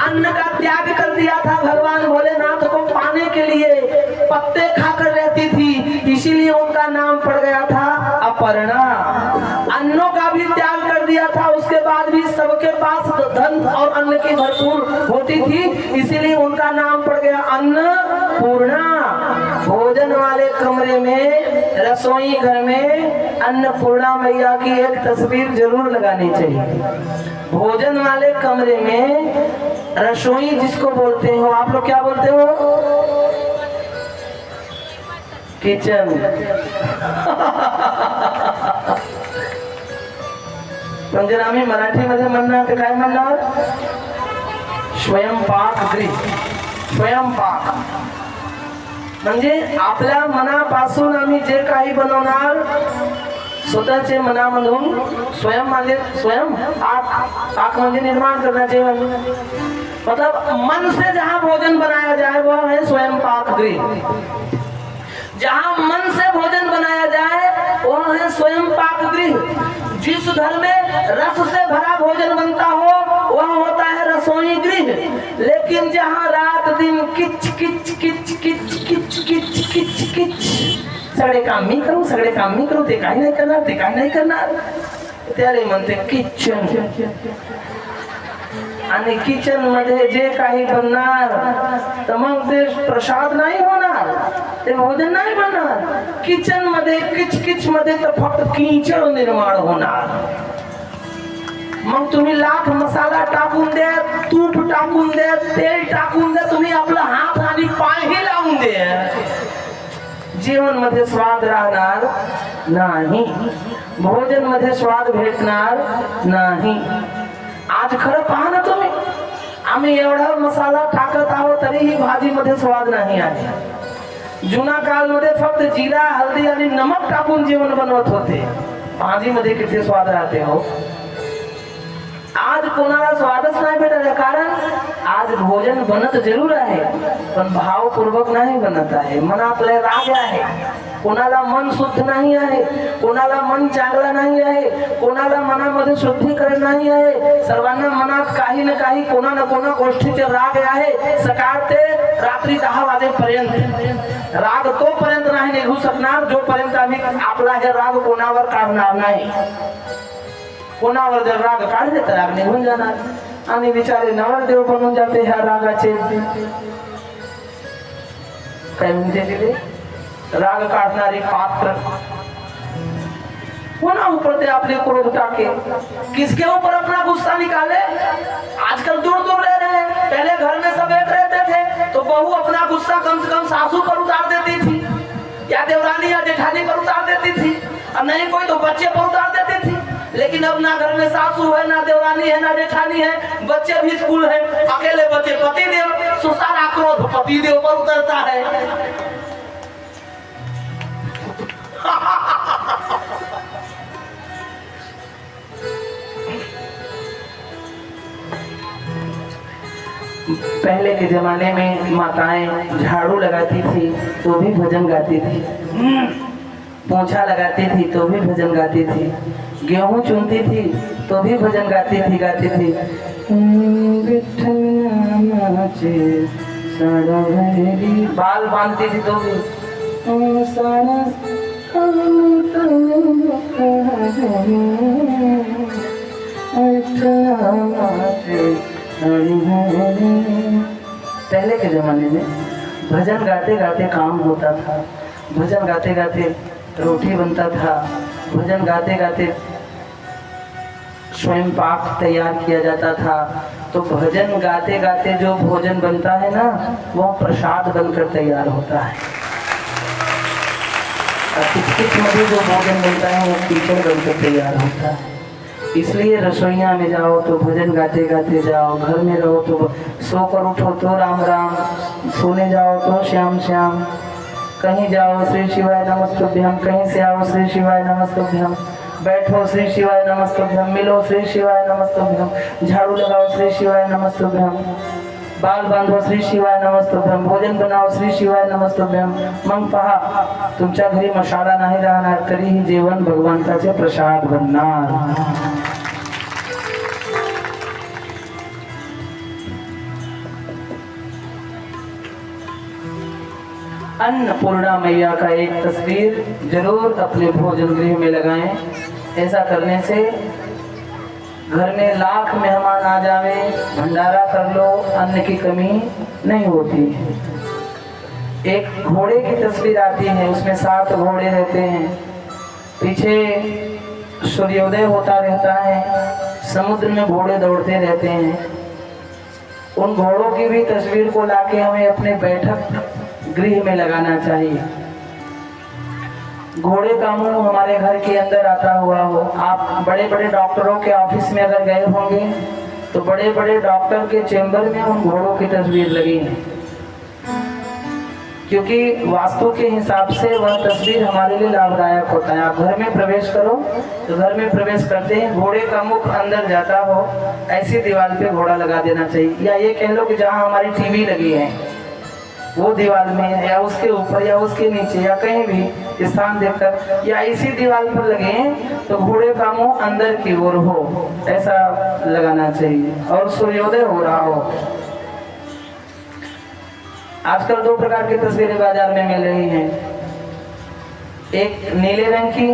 अन्न का त्याग कर दिया था भगवान भोलेनाथ को पाने के लिए, पत्ते खाकर रहती थी, इसीलिए उनका नाम पड़ गया था अपर्णा। अन्नों का भी त्याग कर दिया था, उसके बाद भी सबके पास धन और अन्न की भरपूर होती थी, इसीलिए उनका नाम पड़ गया अन्नपूर्णा। भोजन वाले कमरे में, रसोई घर में अन्नपूर्णा मैया की एक तस्वीर जरूर लगानी चाहिए। भोजन वाले कमरे में रसोई जिसको बोलते हो, आप लोग क्या बोलते हो? किचन। म्हणजे आम्ही मराठीमध्ये म्हणणार ते काय म्हणणार? स्वयंपाकगृह, स्वयंपाक म्हणजे आपल्या मनापासून आम्ही जे काही बनवणार स्वतःचे मनामधून स्वयं पाक म्हणजे निर्माण करण्याचे, मतलब मन से जहाँ भोजन बनाया जाए वह है स्वयंपाकगृह। जहाँ मन से भोजन बनाया जाए वह है स्वयंपाकगृह। जिस घर में रस से भरा भोजन बनता हो वह होता है रसोई गृह। लेकिन जहाँ रात दिन किच किच किच किच किच किच किच किच सगळे काम मी करू, सगळे काम मी करू, ते काही नाही करणार, ते काही नाही करणार, त्याला म्हणते किचन। आणि किचन मध्ये जे काही बनणार तर मग ते प्रसाद नाही होणार, ते भोजन नाही बनणार। किचन मध्ये किचकिच मध्ये तर फक्त कीचड निर्माण होणार। मग तुम्ही लाख मसाला टाकून द्या, तूप टाकून द्या, तेल टाकून द्या, तुम्ही आपला हात आणि पायही लावून द्या, जीवन मध्ये स्वाद राहणार नाही, भोजन मध्ये स्वाद भेटणार नाही। आज खरं पहा ना तुम्ही, आम्ही एवढा मसाला टाकत आहोत तरीही भाजीमध्ये स्वाद नाही आहे। जुना काळमध्ये फक्त जिरा, हल्दी आणि नमक टाकून जेवण बनवत होते, भाजीमध्ये किती स्वाद राहते हो। आज कोणाला स्वादच नाही भेटत, कारण आज भोजन बनत जरूर आहे पण भावपूर्वक नाही बनत आहे, मनातले राग आहे। कोणाला मन शुद्ध नाही आहे, कोणाला मन चांगला नाही आहे, कोणाला मनामध्ये शुद्धीकरण नाही आहे, सर्वांना मनात काही ना काही कोणा ना कोणा गोष्टीचे राग आहे. सकाळ ते रात्री 10 वाजेपर्यंत राग तोपर्यंत नाही निघू शकणार जोपर्यंत आम्ही आपला हे राग कोणावर काढणार नाही. कोणावर जर राग काढले तर राग निघून जाणार. आणि बिचारे नवरदेव बनून जाते ह्या रागाचे. काय म्हणते तिथे राग काढणारे पात्र कोना ऊपर ते अपने क्रोध टाके, किसके ऊपर अपना गुस्सा निकाले. आजकल दूर दूर रह रहे हैं. पहले घर में सब एक रहते थे तो बहू अपना गुस्सा कम से कम सासू पर उतार देती थी, या देवरानी या जेठानी पर उतार देती थी, और नहीं कोई तो बच्चे पर उतार देती थी. लेकिन अब ना घर में सासू है, ना देवरानी है, ना जेठानी है, बच्चे भी स्कूल है, अकेले बच्चे पति देव, सो सारा क्रोध पति देव पर उतरता है. पहले के जमाने में माताएं झाड़ू लगाती थी तो भी भजन गाती थी, पोंछा लगाती थी तो भी भजन गाती थी, गेहूं चुनती थी तो भी भजन गाती थी. बाल बांधती थी तो भी पहले के जमाने में भजन गाते गाते काम होता था, भजन गाते गाते रोटी बनता था, भजन गाते गाते स्वयं पाक तैयार किया जाता था. तो भजन गाते गाते जो भोजन बनता है ना वो प्रसाद बनकर तैयार होता है. किच में जो भोजन बनता है वो कीचड़ बनकर तैयार होता है. इसलिए रसोईया में जाओ तो भजन गाते गाते जाओ, घर में रहो तो सोकर उठो तो राम राम, सोने जाओ तो श्याम श्याम, कहीं जाओ श्री शिवाय नमस्तुभ्यम, कहीं से आओ श्री शिवाय नमस्तुभ्यम, बैठो श्री शिवाय नमस्तुभ्यम, मिलो श्री शिवाय नमस्तुभ्यम, झाड़ू लगाओ श्री शिवाय नमस्तुभ्यम, बाल बांधो श्री शिवाय नमस्तुभ्यम, भोजन बनाओ श्री शिवाय नमस्तुभ्यम. मग पहा तुमच्या घरी मसाला नाही राहणार तरीही जेवण भगवंताचे प्रसाद बनणार. अन्नपूर्णा मैया का एक तस्वीर जरूर अपने भोजन गृह में लगाएं. ऐसा करने से घर में लाख मेहमान आ जावे, भंडारा कर लो, अन्न की कमी नहीं होती है. एक घोड़े की तस्वीर आती है, उसमें 7 घोड़े रहते हैं, पीछे सूर्योदय होता रहता है, समुद्र में घोड़े दौड़ते रहते हैं. उन घोड़ों की भी तस्वीर को लाके हमें अपने बैठक गृह में लगाना चाहिए. घोड़े का मुंह हमारे घर के अंदर आता हुआ हो. आप बड़े बड़े डॉक्टरों के ऑफिस में अगर गए होंगे तो बड़े बड़े डॉक्टर के चेंबर में उन घोड़ों की तस्वीर लगी है, क्योंकि वास्तु के हिसाब से वह तस्वीर हमारे लिए लाभदायक होता है. आप घर में प्रवेश करो तो घर में प्रवेश करते हैं घोड़े का मुख अंदर जाता हो, ऐसी दीवार पे घोड़ा लगा देना चाहिए. या ये कह लो कि जहाँ हमारी टीवी लगी है वो दीवार में या उसके ऊपर या उसके नीचे या कहीं भी स्थान देखकर या इसी दीवार पर लगे तो घोड़े का मुंह अंदर की ओर हो, ऐसा लगाना चाहिए. और सूर्योदय हो रहा हो. आजकल 2 प्रकार की तस्वीरें बाजार में मिल रही हैं, एक नीले रंग की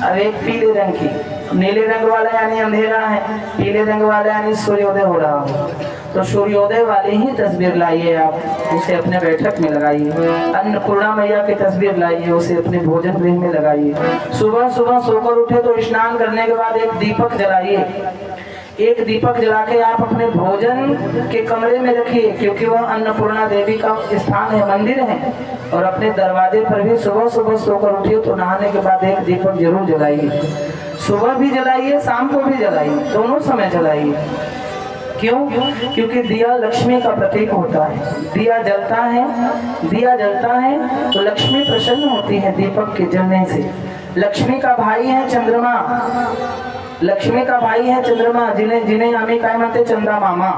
और एक पीले रंग की. नीले रंग वाला यानी अंधेरा है, पीले रंग वाला यानी सूर्योदय हो रहा हो. तो सूर्योदय वाली ही तस्वीर लाइए, आप उसे अपने बैठक में लगाइए. अन्नपूर्णा मैया की तस्वीर लाइए, उसे अपने भोजन गृह में लगाइए. सुबह सुबह सोकर उठे तो स्नान करने के बाद एक दीपक जलाइए. एक दीपक जला के आप अपने भोजन के कमरे में रखिए, क्योंकि वह अन्नपूर्णा देवी का स्थान है, मंदिर है. और अपने दरवाजे पर भी सुबह सुबह सोकर उठिए तो नहाने के बाद एक दीपक जरूर जलाइए. सुबह भी जलाइए, शाम को भी जलाइए, दोनों समय जलाइए. क्यों? क्योंकि दिया लक्ष्मी का प्रतीक होता है. दिया जलता है तो लक्ष्मी प्रसन्न होती है दीपक के जलने से. लक्ष्मी का भाई है चंद्रमा, लक्ष्मी का भाई है चंद्रमा, जिन्हें आम्ही काय म्हणते चंदा मामा.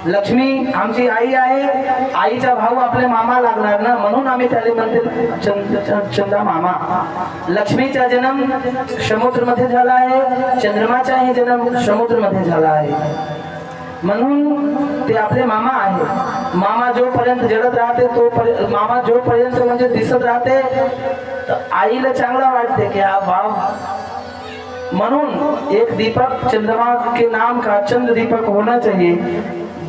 लक्ष्मी आमची आई आहे, आईचा भाऊ आपले मामा लागणार ना, म्हणून आम्ही त्याला म्हणते चंदा मामा. लक्ष्मीचा जन्म समुद्रमध्ये झाला आहे, चंद्रमाचाही जन्म समुद्रमध्ये झाला आहे, म्हणून ते आपले मामा आहे. मामा जोपर्यंत जडत राहते तो मामा जोपर्यंत म्हणजे दिसत राहते तर आईला चांगला वाटते की हा भाव. म्हणून एक दीपक चंद्रमा के नाम का चंद्र दीपक होना चाहिए,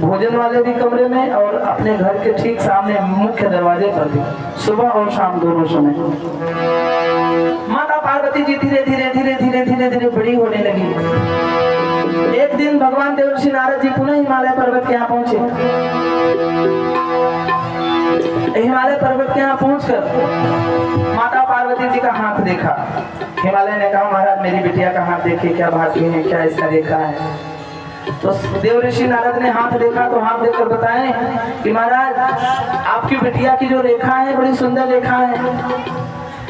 भोजन वाले भी कमरे में और अपने घर के ठीक सामने मुख्य दरवाजे पर भी, सुबह और शाम दोनों समय. माता पार्वती जी धीरे धीरे धीरे धीरे धीरे धीरे बड़ी होने लगी. एक दिन भगवान देवर्षि नारद जी पुनः हिमालय पर्वत के यहाँ पहुंचे. हिमालय पर्वत के यहाँ पहुंचकर माता पार्वती जी का हाथ देखा. हिमालय ने कहा महाराज मेरी बिटिया का हाथ देखिए, क्या भाग्य है, क्या इसका रेखा है. तो देवर्षि नारद ने हाथ देखा तो हाथ देखकर बताएं कि महाराज आपकी बिटिया की जो रेखा है बड़ी सुंदर रेखा है.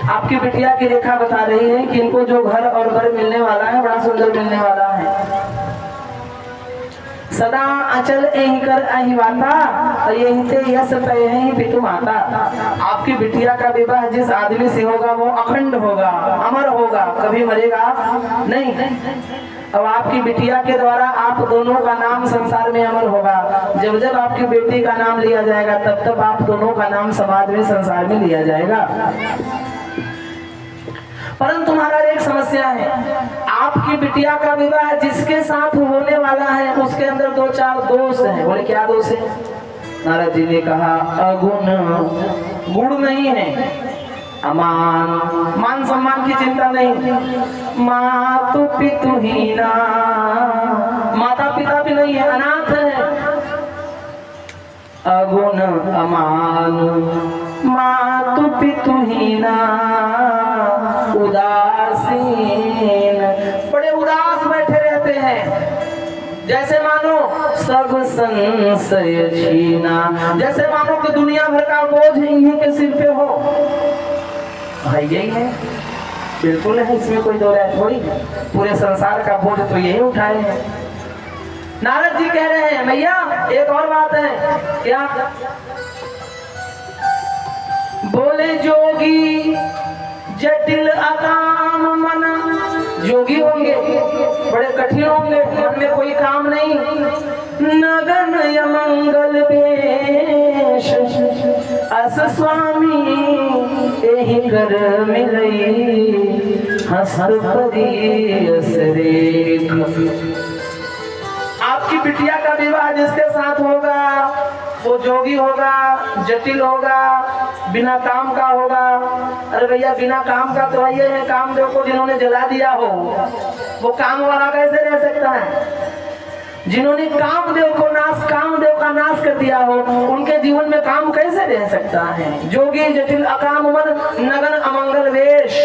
आपकी बिटिया की रेखा बता रही है कि इनको जो घर और वर मिलने वाला है बड़ा सुंदर मिलने वाला है. सदा अचल एहि कर अहिवाता यही ते यस तय है पितु माता. आपकी बिटिया का विवाह जिस आदमी से होगा वो अखंड होगा, अमर होगा, कभी मरेगा नहीं. अब आपकी बिटिया के द्वारा आप दोनों का नाम संसार में अमर होगा. जब जब आपकी बेटी का नाम लिया जाएगा तब तब आप दोनों का नाम समाज में संसार में लिया जाएगा. परंतु महाराज एक समस्या है, आपकी बिटिया का विवाह जिसके साथ होने वाला है उसके अंदर दो चार दोष हैं. बोले क्या दोष है? नारद जी ने कहा अगुण, गुण नहीं है, अमान, मान सम्मान की चिंता नहीं, मातु पितुहीना, माता पिता भी नहीं है, अनाथ है. अगुण अमान मातु पितुहीना उदासीन, बड़े उदास बैठे रहते हैं, जैसे मानो सब संशय छीना, जैसे मानो कि दुनिया भर का बोझ इन्हीं के सिर पे हो. भाई यही है, बिल्कुल है, इसमें कोई दो राय थोड़ी. पूरे संसार का बोझ तो यही उठाए हैं. नारद जी कह रहे हैं भैया एक और बात है. क्या? बोले जोगी जटिल अकाम मन, जोगी होंगे बड़े कठिन होंगे, मन में कोई काम नहीं. नगन यमंगल वेश अस स्वामी एहि कर मिलई हंस परी अस रेख. आपकी बिटिया का विवाह जिसके साथ होगा वो जोगी होगा, जटिल होगा, बिना काम का होगा. अरे भैया बिना काम का तो ये है, कामदेव को जिन्होंने जला दिया हो वो काम वाला कैसे रह सकता है? जिन्होंने कामदेव का नाश कर दिया हो उनके जीवन में काम कैसे रह सकता है? जोगी जटिल अकाम मन नगन अमंगल वेश.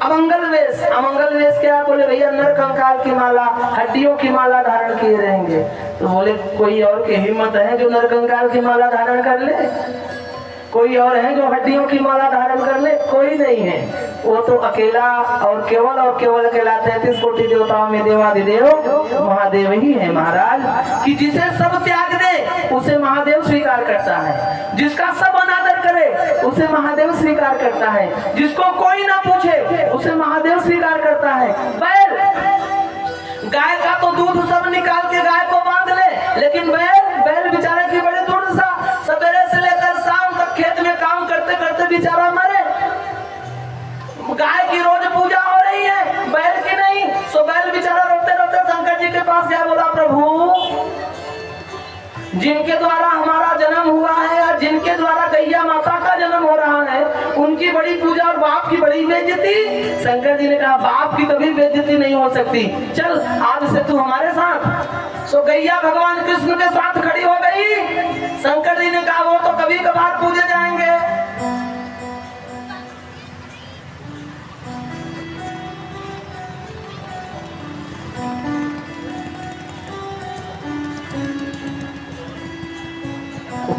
अमंगल वेश, अमंगल वेश क्या? बोले भैया नर कंकाल की माला, हड्डियों की माला धारण किए रहेंगे. तो बोले कोई और की हिम्मत है जो नर कंकाल की माला धारण कर ले? कोई और है जो हड्डियों की माला धारण कर ले? कोई नहीं है. वो तो अकेला और केवल अकेला 33 कोटि देवताओं में देवाधिदेव महादेव ही है महाराज. कि जिसे सब त्याग दे उसे महादेव स्वीकार करता है, जिसका सब अनादर करे उसे महादेव स्वीकार करता है, जिसको कोई ना पूछे उसे महादेव स्वीकार करता है. बैल, गाय का तो दूध सब निकाल के गाय को बांध ले, लेकिन बैल बेचारे की बड़ी दुर्दशा. सवेरे से लेकर शाम तक खेत में काम करते करते बेचारा मरे. गाय की रोज पूजा हो रही है, बैल की नहीं. सो बैल बेचारा रोते रोते शंकर जी के पास गया, बोला प्रभु जिनके द्वारा हमारा जन्म हुआ है और जिनके द्वारा गैया माता का जन्म हो रहा है उनकी बड़ी पूजा और बाप की बड़ी बेइज्जती. शंकर जी ने कहा बाप की कभी बेइज्जती नहीं हो सकती, चल आज से तू हमारे साथ. सो गैया भगवान कृष्ण के साथ खड़ी हो गई. शंकर जी ने कहा वो तो कभी कभार पूजे जाएंगे.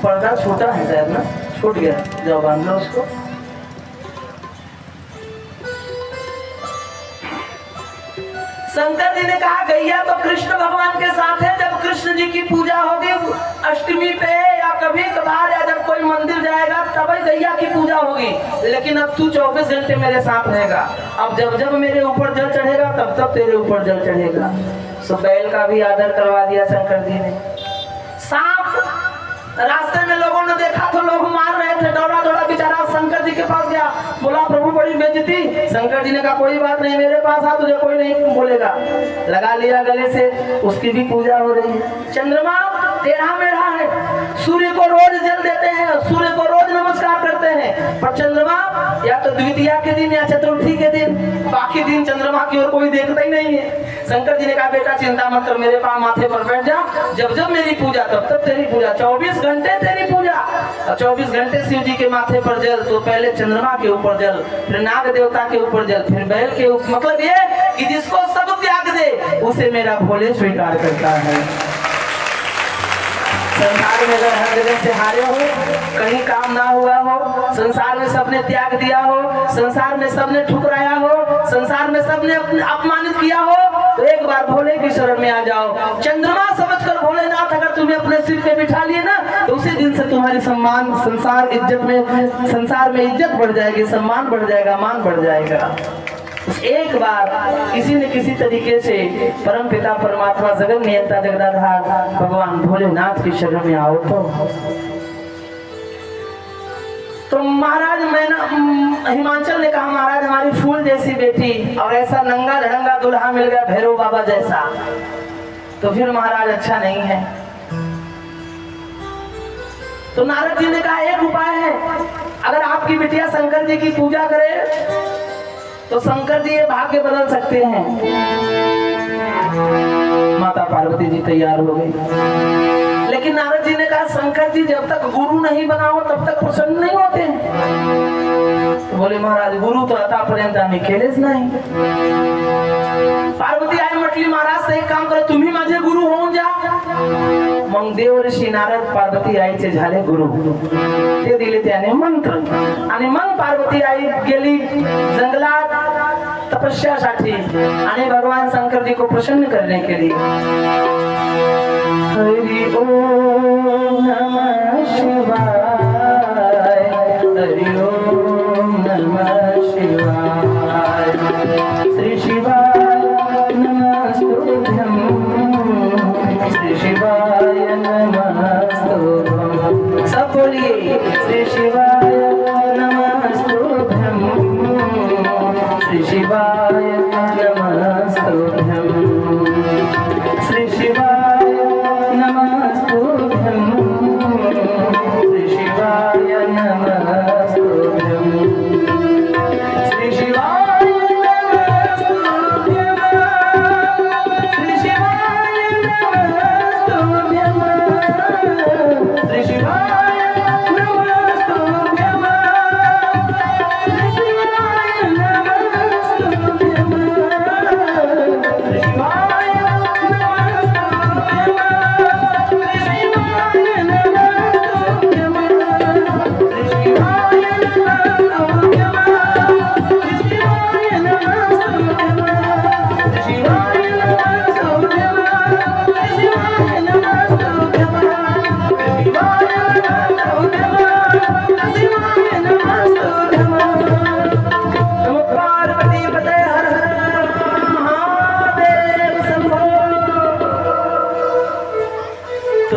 पर्दा छोटा है शायद ना, छूट गया, जाओ बांध लो उसको. शंकर जी ने कहा गैया तो कृष्ण भगवान के साथ है, जब कृष्ण जी की पूजा होगी अष्टमी पे या कभी कभार या जब कोई मंदिर जाएगा तभी गैया की पूजा होगी, लेकिन अब तू 24 घंटे मेरे साथ रहेगा। अब जब जब मेरे ऊपर जल चढ़ेगा तब तब तेरे ऊपर जल चढ़ेगा। सो बैल का भी आदर करवा दिया शंकर जी ने। सांप रास्ते में लोगों ने देखा तो लोग मार रहे थे, दौड़ा दौड़ा बेचारा शंकर जी के पास गया, बोला प्रभु बड़ी बेइज्जती। शंकर जी ने कहा कोई बात नहीं, मेरे पास आ, तुझे कोई नहीं बोलेगा। लगा लिया गले से, उसकी भी पूजा हो रही है। चंद्रमा टेढ़ा मेढ़ा है, सूर्य को रोज जल देते हैं, सूर्य को रोज नमस्कार करते हैं, पर चंद्रमा या तो द्वितीया के दिन या चतुर्थी के दिन, बाकी दिन चंद्रमा की ओर कोई देखता ही नहीं है। शंकर जी ने कहा बेटा चिंता मत कर, मेरे पास माथे पर बैठ जा, जब जब मेरी पूजा तब तब तेरी पूजा, 24 घंटे तेरी पूजा। और 24 घंटे शिव जी के माथे पर जल, तो पहले चंद्रमा के ऊपर जल, फिर नाग देवता के ऊपर जल, फिर बैल के ऊपर। मतलब ये कि जिसको सब त्याग दे उसे मेरा भोले स्वीकार करता है। संसार में अगर हर जगह से हारे हो, कहीं काम ना हुआ हो, संसार में सबने त्याग दिया हो, संसार में सबने ठुकराया हो, संसार में सबने अपमानित किया हो, तो एक बार भोले की शरण में आ जाओ। चंद्रमा समझकर भोलेनाथ अगर तुम्हें अपने सिर पे बिठा लिए ना, तो उसी दिन से तुम्हारी सम्मान संसार में इज्जत बढ़ जाएगी, सम्मान बढ़ जाएगा, मान बढ़ जाएगा। एक बार किसी न किसी तरीके से परम पिता परमात्मा जगत नियंता जगदाधार भगवान भोलेनाथ की शरण में आओ तो महाराज हिमाचल ने कहा महाराज हमारी फूल जैसी बेटी और ऐसा नंगा धड़ंगा दुल्हा मिल गया भैरव बाबा जैसा, तो फिर महाराज अच्छा नहीं है। तो नारद जी ने कहा एक उपाय है, अगर आपकी बिटिया शंकर जी की पूजा करे तो शंकर जी ये भाग्य बदल सकते हैं। माता पार्वती जी तैयार हो गई, लेकिन नारद जी ने कहा शंकर जी जब तक गुरु नहीं बनाओ तब तक प्रसन्न नहीं होते हैं। तो बोले महाराज गुरु तो आतापर्यंत आम्ही केलेच नाही। पार्वती आई म्हटली महाराज एक काम करो, तुम्ही माझे गुरु होऊन जा। मग देव ऋषी नारद पार्वती आईचे झाले गुरु, ते दिले त्याने मंत्र, आणि मग पार्वती आई गेली जंगलात तपस्यासाठी आणि भगवान शंकर जी को प्रसन्न करने के लिए। हरि ओम नमः शिवाय, हरि ओम नमः शिवाय, श्री शिवाय नमस्तुभ्यं, श्री शिवाय नमस्तुभ्यं। सब बोलिए श्री शिवाय नमस्तुभ्यं, श्री शिवाय नमस्तुभ्यं, श्री शिवाय नमस्तुभ्यं, श्री शिवाय नमस्तुभ्यं, श्री शिवाय नमस्तुभ्यं, श्री शिवाय नमस्तुभ्यं, श्री शिवाय नमस्तुभ्यं, श्री शिवाय नमस्तुभ्यं, श्री शिवाय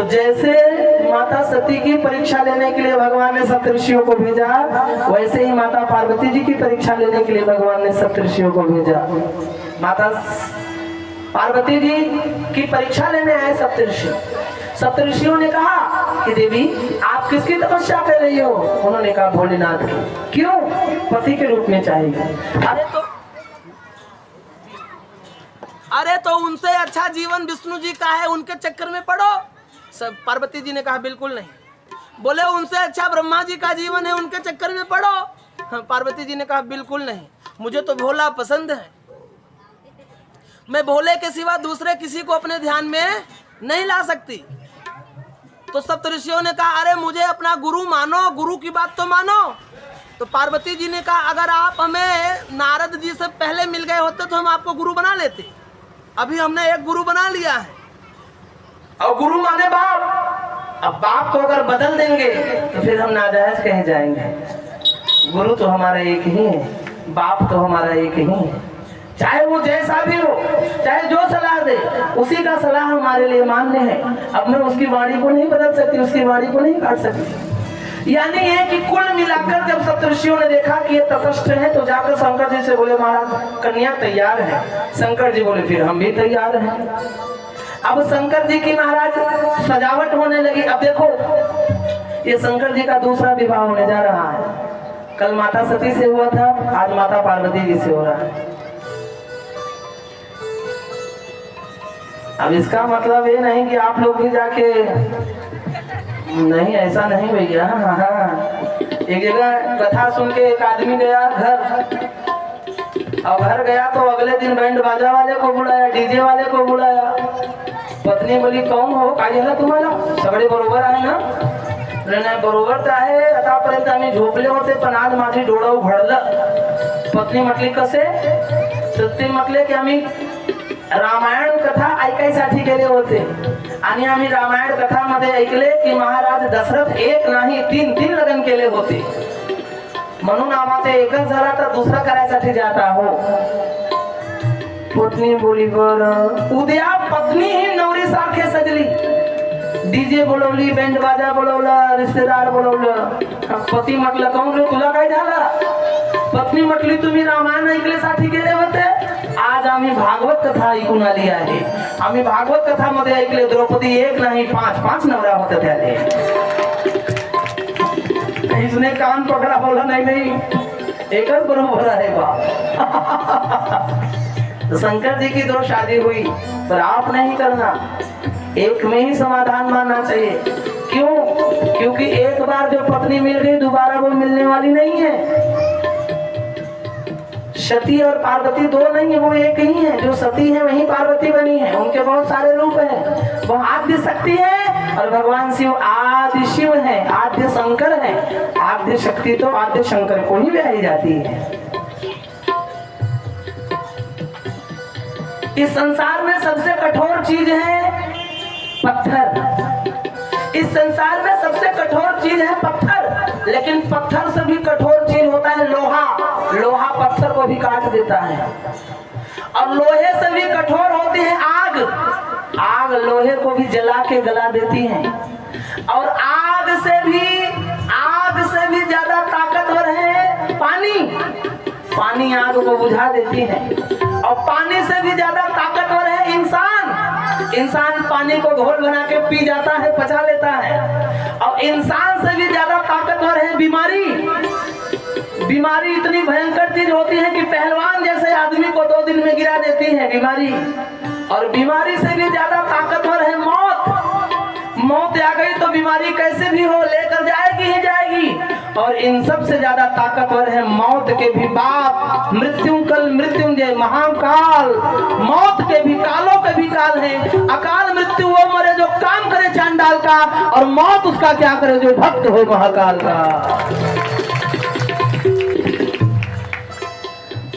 जैसे माता सती की परीक्षा लेने के लिए भगवान ने सप्तऋषियों को भेजा, वैसे ही माता पार्वती जी की परीक्षा लेने के लिए भगवान ने सप्तऋषियों को भेजा। माता पार्वती जी की परीक्षा लेने आए सप्तऋषि। सप्तऋषियों ने कहा कि देवी आप किसकी तपस्या कर रही हो? उन्होंने कहा भोलेनाथ की। क्यों? पति के रूप में चाहिए। अरे तो उनसे अच्छा जीवन विष्णु जी का है, उनके चक्कर में पड़ो। सब पार्वती जी ने कहा बिल्कुल नहीं। बोले उनसे अच्छा ब्रह्मा जी का जीवन है, उनके चक्कर में पड़ो। हाँ, पार्वती जी ने कहा बिल्कुल नहीं, मुझे तो भोला पसंद है, मैं भोले के सिवा दूसरे किसी को अपने ध्यान में नहीं ला सकती। तो सप्तऋषियों ने कहा अरे मुझे अपना गुरु मानो, गुरु की बात तो मानो। तो पार्वती जी ने कहा अगर आप हमें नारद जी से पहले मिल गए होते तो हम आपको गुरु बना लेते। अभी हमने एक गुरु बना लिया है, और गुरु माने बाप। अब बाप को अगर बदल देंगे तो फिर हम नाजायज कहे जाएंगे। गुरु तो हमारा एक ही है, बाप तो हमारा एक ही है, चाहे वो जैसा भी हो, चाहे जो सलाह दे उसी का सलाह हमारे लिए मान्य है। अब मैं उसकी वाणी को नहीं बदल सकती, उसकी वाणी को नहीं काट सकती। यानी ये कि कुल मिलाकर जब सप्तऋषियों ने देखा कि ये तटस्थ है तो जाकर शंकर जी से बोले महाराज कन्या तैयार है। शंकर जी बोले फिर हम भी तैयार हैं। अब शंकर जी की महाराज सजावट होने लगी। अब देखो ये शंकर जी का दूसरा विवाह होने जा रहा है। कल माता सती से हुआ था, आज माता पार्वती जी से हो रहा है। अब इसका मतलब ये नहीं कि आप लोग भी जाके, नहीं ऐसा नहीं भैया। हाँ, एक जगह कथा सुन के एक आदमी गया घर, और घर गया तो अगले दिन बैंड बाजा वाले को बुलाया, डीजे वाले को बुलाया। पत्नी बोली कौन हो, काय झालं तुम्हाला, सगळे बरोबर आहे ना? नाही बरोबर तर आहे, आतापर्यंत आम्ही झोपले होते पण आज माझी डोळं उघडलं। पत्नी म्हटली कसे, तर ते म्हटले की आम्ही रामायण कथा ऐकायसाठी गेले होते आणि आम्ही रामायण कथामध्ये ऐकले की महाराज दशरथ एक नाही तीन लग्न केले होते, म्हणून आम्हाला एकच झाला तर दुसरा करायसाठी जात आहोत। पत्नी बोली बरं। उद्या पत्नी ही नवरी सारखे सजली, डीजे बोलवली, बँड बाजा बोलवला, रिश्तेदार बोलवलं। पती म्हटलं काऊन रे तुला काय झालं? पत्नी म्हटली तुम्ही रामायण ऐकण्यासाठी गेले होते, आज आम्ही भागवत कथा ऐकून आली आहे। आम्ही भागवत कथामध्ये ऐकले द्रौपदी एक नाही पाच नवरा होता त्याने। इसने कान पकड़ा, बोला नहीं एकच बरोबर आहे बा। तो शंकर जी की दो शादी हुई, पर आप नहीं करना, एक में ही समाधान मानना चाहिए। क्यों? क्योंकि एक बार जो पत्नी मिल गई दोबारा वो मिलने वाली नहीं है। सती और पार्वती दो नहीं है, वो एक ही है। जो सती है वही पार्वती बनी है, उनके बहुत सारे रूप हैं। वो आद्य शक्ति है और भगवान शिव आदि शिव है, आद्य शंकर है। आद्य शक्ति तो आद्य शंकर को ही ब्याही जाती है। इस संसार में सबसे कठोर चीज है पत्थर। इस संसार में सबसे कठोर चीज है पत्थर, लेकिन पत्थर से भी कठोर चीज होता है लोहा। लोहा पत्थर को भी काट देता है। और लोहे से भी कठोर होती है आग। आग लोहे को भी जला के गला देती है। और आग से भी ज्यादा ताकतवर है पानी। पानी आग को बुझा देती है। और पानी से भी ज्यादा ताकतवर है इंसान। इंसान पानी को घोल बना के पी जाता है, पचा लेता है। और इंसान से भी ज्यादा ताकतवर है बीमारी। बीमारी इतनी भयंकर चीज होती है कि पहलवान जैसे आदमी को 2 दिन में गिरा देती है बीमारी। और बीमारी से भी ज्यादा ताकतवर है मौत। मौत आ गई तो बीमारी कैसे भी हो लेकर जाएगी ही जाएगी। और इन सब से ज्यादा ताकतवर है मौत के भी बाप मृत्युंकल मृत्युंजय महाकाल। मौत के भी कालों के भी काल है। अकाल मृत्यु वो मरे जो काम करे चांडाल का, और मौत उसका क्या करे जो भक्त हो महाकाल का।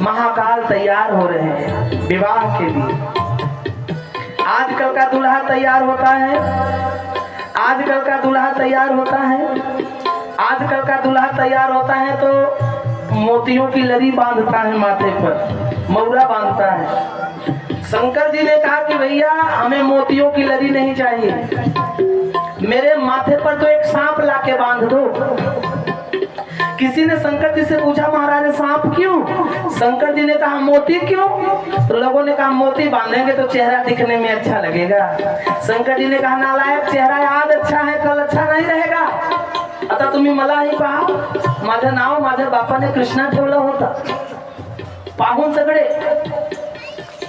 महाकाल तैयार हो रहे हैं विवाह के लिए। आजकल का दूल्हा तैयार होता है। आजकल का दूल्हा तैयार होता है। आजकल का दूल्हा तैयार होता है तो मोतियों की लड़ी बांधता है माथे पर, मौरा बांधता है। शंकर जी ने कहा कि भैया हमें मोतियों की लड़ी नहीं चाहिए, मेरे माथे पर तो एक सांप लाके बांध दो। किसी ने शंकर जी से पूछा महाराज सांप क्यों? शंकर जी ने कहा मोती क्यों? तो लोगों ने कहा मोती बांधेंगे तो चेहरा दिखने में अच्छा लगेगा। शंकर जी ने कहा नालायक, चेहरा आज अच्छा है कल अच्छा नहीं रहेगा। आता तुम्ही मला ही पहा, माझं नाव माझ्या बापाने कृष्णा ठेवलं होतं, पाहून सगळे,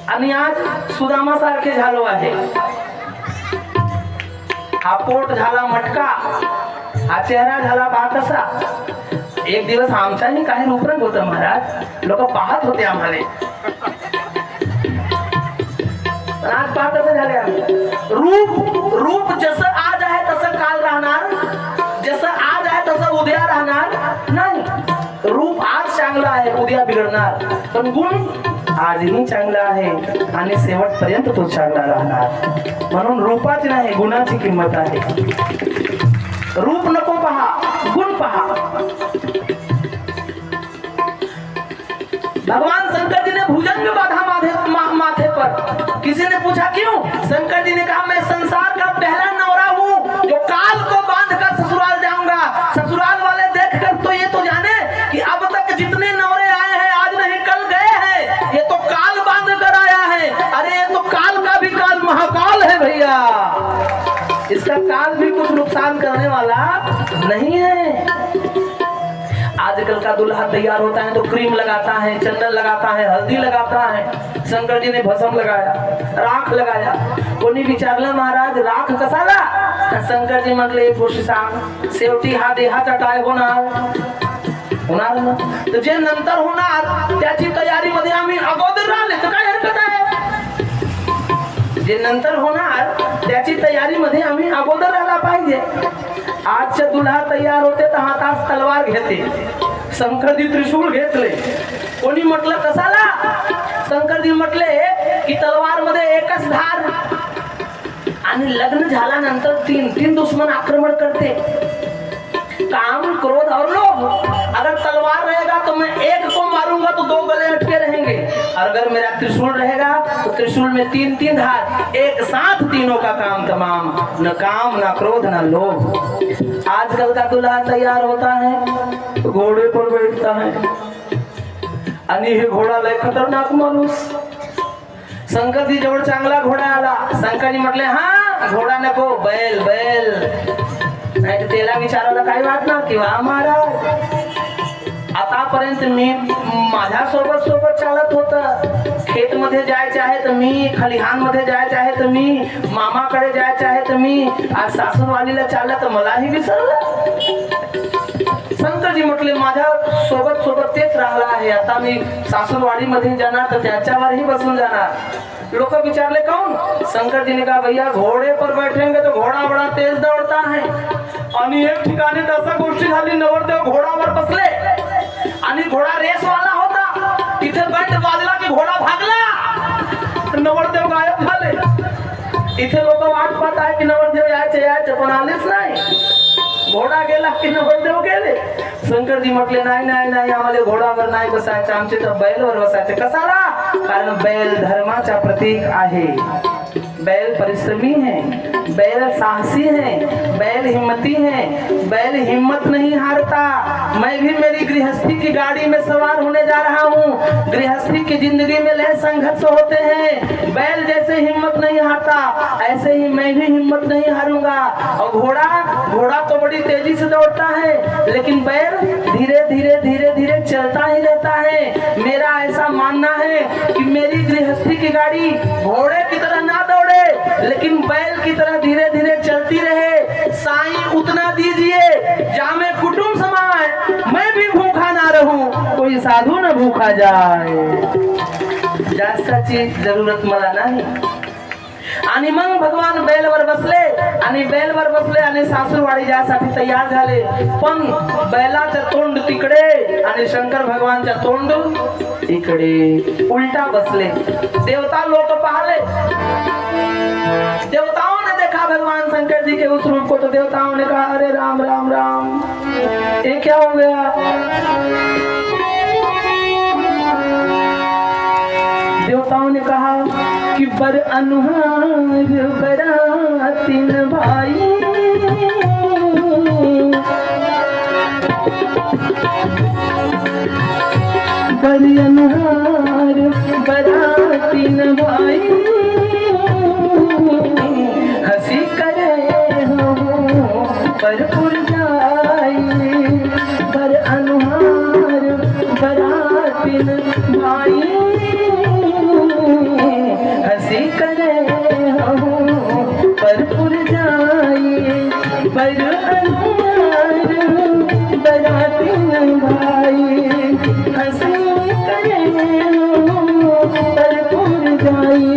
आणि आज सुदामा सारखे झालो आहे। हा पोट झाला मटका, हा चेहरा झाला बाकसा। एक दिवस आमचाही काही रूपरंग होतं महाराज, लोक पाहत होते आम्हाला, पण आज पाहत असं झाले आम्ही। रूप जसं आज आहे तसं काल राहणार, जसं आज आहे तसं उद्या राहणार नाही। रूप आज चांगलं आहे उद्या बिघडणार, पण गुण आजही चांगला आहे आणि शेवटपर्यंत तो चांगला राहणार. म्हणून रूपाची नाही गुणाची किंमत आहे. रूप नको पहा, गुण पहा. भगवान शंकर जी ने भुजंग बांधा माथे पर. किसी ने पूछा क्यों? शंकर जी ने कहा मैं संसार का पहला नौरा हूँ जो काल को बांध कर ससुराल जाऊंगा. ससुराल वाले देखकर तो ये तो जाने कि अब तक जितने नौरे आए हैं आज नहीं कल गए हैं, ये तो काल बांध कर आया है. अरे ये तो काल का भी काल महाकाल है भैया. इसका काल भी कुछ नुकसान करने वाला नहीं है. आजकल का दूल्हा तैयार होता है तो क्रीम लगाता है, चंदन लगाता है, हल्दी लगाता है. शंकर जी ने भस्म लगाया, राख लगाया. कोणी विचारलं महाराज राख कसाला? शंकर जी म्हटले पुरुष सांग, शेवटी हा देहाचा काय होणार ना. तर जे नंतर होणार त्याची तयारी मध्ये आम्ही अगोदर राहिले तर काय हरकत आहे. जे नंतर होणार त्याची तयारी मध्ये आम्ही अगोदर राहायला पाहिजे. आजचे दुल्हा तयार होते तर हातात तलवार घेते. शंकरजी त्रिशूळ घेतले. कोणी म्हटलं कसाला? शंकरजी म्हटले की तलवार मध्ये एकच धार आणि लग्न झाल्यानंतर तीन दुश्मन आक्रमण करते. काम, क्रोध और लोभ. अगर तलवार रहेगा तो मैं एक को मारूंगा तो 2 गले अटके रहेंगे. अगर मेरा त्रिशूल रहेगा तो त्रिशूल में 3 धार, एक साथ तीनों का काम तमाम. न काम, न क्रोध, न लोभ. आजकल का दूल्हा तैयार होता है तो घोड़े पर बैठता है आणि हे घोडा लय खतरनाक माणूस. शंकरजी जवळ चांगला घोडा आला. शंकरजी म्हटले हा घोडा नको, बैल बैल. नाही तर त्याला विचारायला काही वाटणार किंवा महाराज आतापर्यंत मी माझ्या सोबत चालत होत. खेत मध्ये जायचे आहे तर मी, खलिहान मध्ये जायचे आहे तर मी, मामाकडे जायचे आहे तर मी, आज सासूरवाडीला चाललं तर मलाही विसरलं. शंकरजी म्हटले माझ्या सोबत तेच राहिला आहे. आता मी सासूरवाडी मध्ये जाणार तर त्याच्यावरही बसून जाणार. लोग विचारले कौन? शंकर जी ने कहा भैया घोड़े पर बैठेंगे तो घोड़ा बड़ा तेज दौड़ता है. आणि एक ठिकाणी तसा गोष्टी झाली. नवरदेव घोडावर बसले आणि घोडा रेस वाला होता. तिथे बंड वाजला की घोडा भागला, नवरदेव गायब झाले. इथे लोक वाट पाहत आहे की नवरदेव यायचे पण आलेच नाही. घोडा गेला की नवरदेव गेले. शंकरजी म्हटले नाही आम्हाला घोडावर नाही बसायचं, आमचे तर बैलवर बसायचे. कसाला? कारण बैल धर्माचा प्रतीक आहे. बैल परिश्रमी है, बैल साहसी है, बैल हिम्मती है. बैल हिम्मत नहीं हारता. मैं भी मेरी गृहस्थी की गाड़ी में सवार होने जा रहा हूँ. गृहस्थी की जिंदगी में लय संघर्ष होते हैं. बैल जैसे हिम्मत नहीं हारता ऐसे ही मैं भी हिम्मत नहीं हारूंगा. और घोड़ा तो बड़ी तेजी से दौड़ता है लेकिन बैल धीरे धीरे चलता ही रहता है. मेरा ऐसा मानना है कि मेरी गृहस्थी की गाड़ी घोड़े की तरह ना दौड़े लेकिन बैल की तरह धीरे धीरे चलती रहे. साईं उतना दीजिए जामे कुटुंब समाए, मैं भी भूखा ना रहूं, कोई साधु न भूखा जाए. जास्ताची जरूरत मला नाही. आणि मग भगवान बैलवर बसले आणि सासूरवाडी जायसाठी तयार झाले. पण बैलाचं तोंड तिकडे आणि शंकर भगवानच्या तोंड इकडे उलटा बसले. देवता लोक पाहले. देवताओं ने देखा भगवान शंकर जी के उस रूप को तो देवताओं ने कहा अरे राम राम राम, ये क्या हो गया? देवताओं ने कहा कि बर अनुहार बरातीन भाई, बर अनुहार बरातीन भाई, हंसी करे हो पर पुरजाई. बर अनुहार बरातीन भाई, हंसी करे हो पर पुरजाई. बर अनुहार बरातीन भाई, हंसी करे हो पर पुरजाई.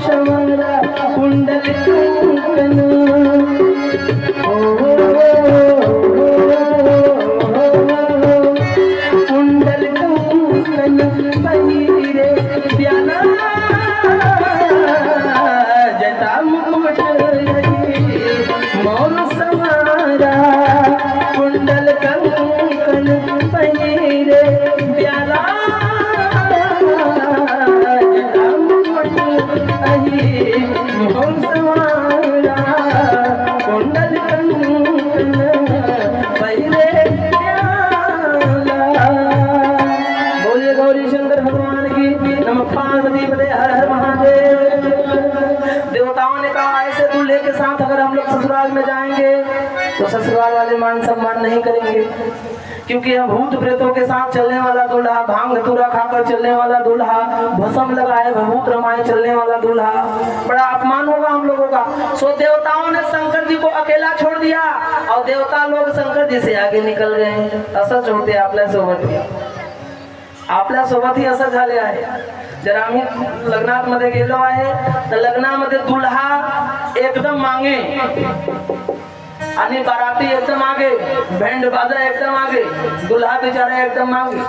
श्यामला कुंडल कंकन कुंडल कंकन पहिरे प्याला जटा मुकुट मौन समारा कुंडल कंकन पहिरे प्याला जटा मुकुट मौन समारा कुंडल कंकन पहिरे प्याला। बोलिए गौरी शंकर भगवान की नमः पार्वती पते हर हर महादेव। देवताओं ने कहा ऐसे दूल्हे के साथ अगर हम लोग ससुराल में जाएंगे तो ससुराल वाले मान सम्मान नहीं करेंगे, क्योंकि यह भूत प्रेतों के साथ चलने वाला दूल्हा, भांग धतूरा खाकर चलने वाला दूल्हा, भस्म लगाए भभूत रमाए चलने वाला दूल्हा, बड़ा अपमान होगा हम लोगों का। सो देवताओं ने शंकर जी को अकेला छोड़ दिया और देवता लोग शंकर जी से आगे निकल गए। असंच होते आपल्या सोबतही असं झाले आहे। जर आम्ही लग्नात मध्ये गेलो आहे तर लग्नामध्ये दुल्हा एकदम मागे आणि बाराती एकदम मागे, बँड बाजा एकदम मागे, दुल्हा बिचारा एकदम मागे,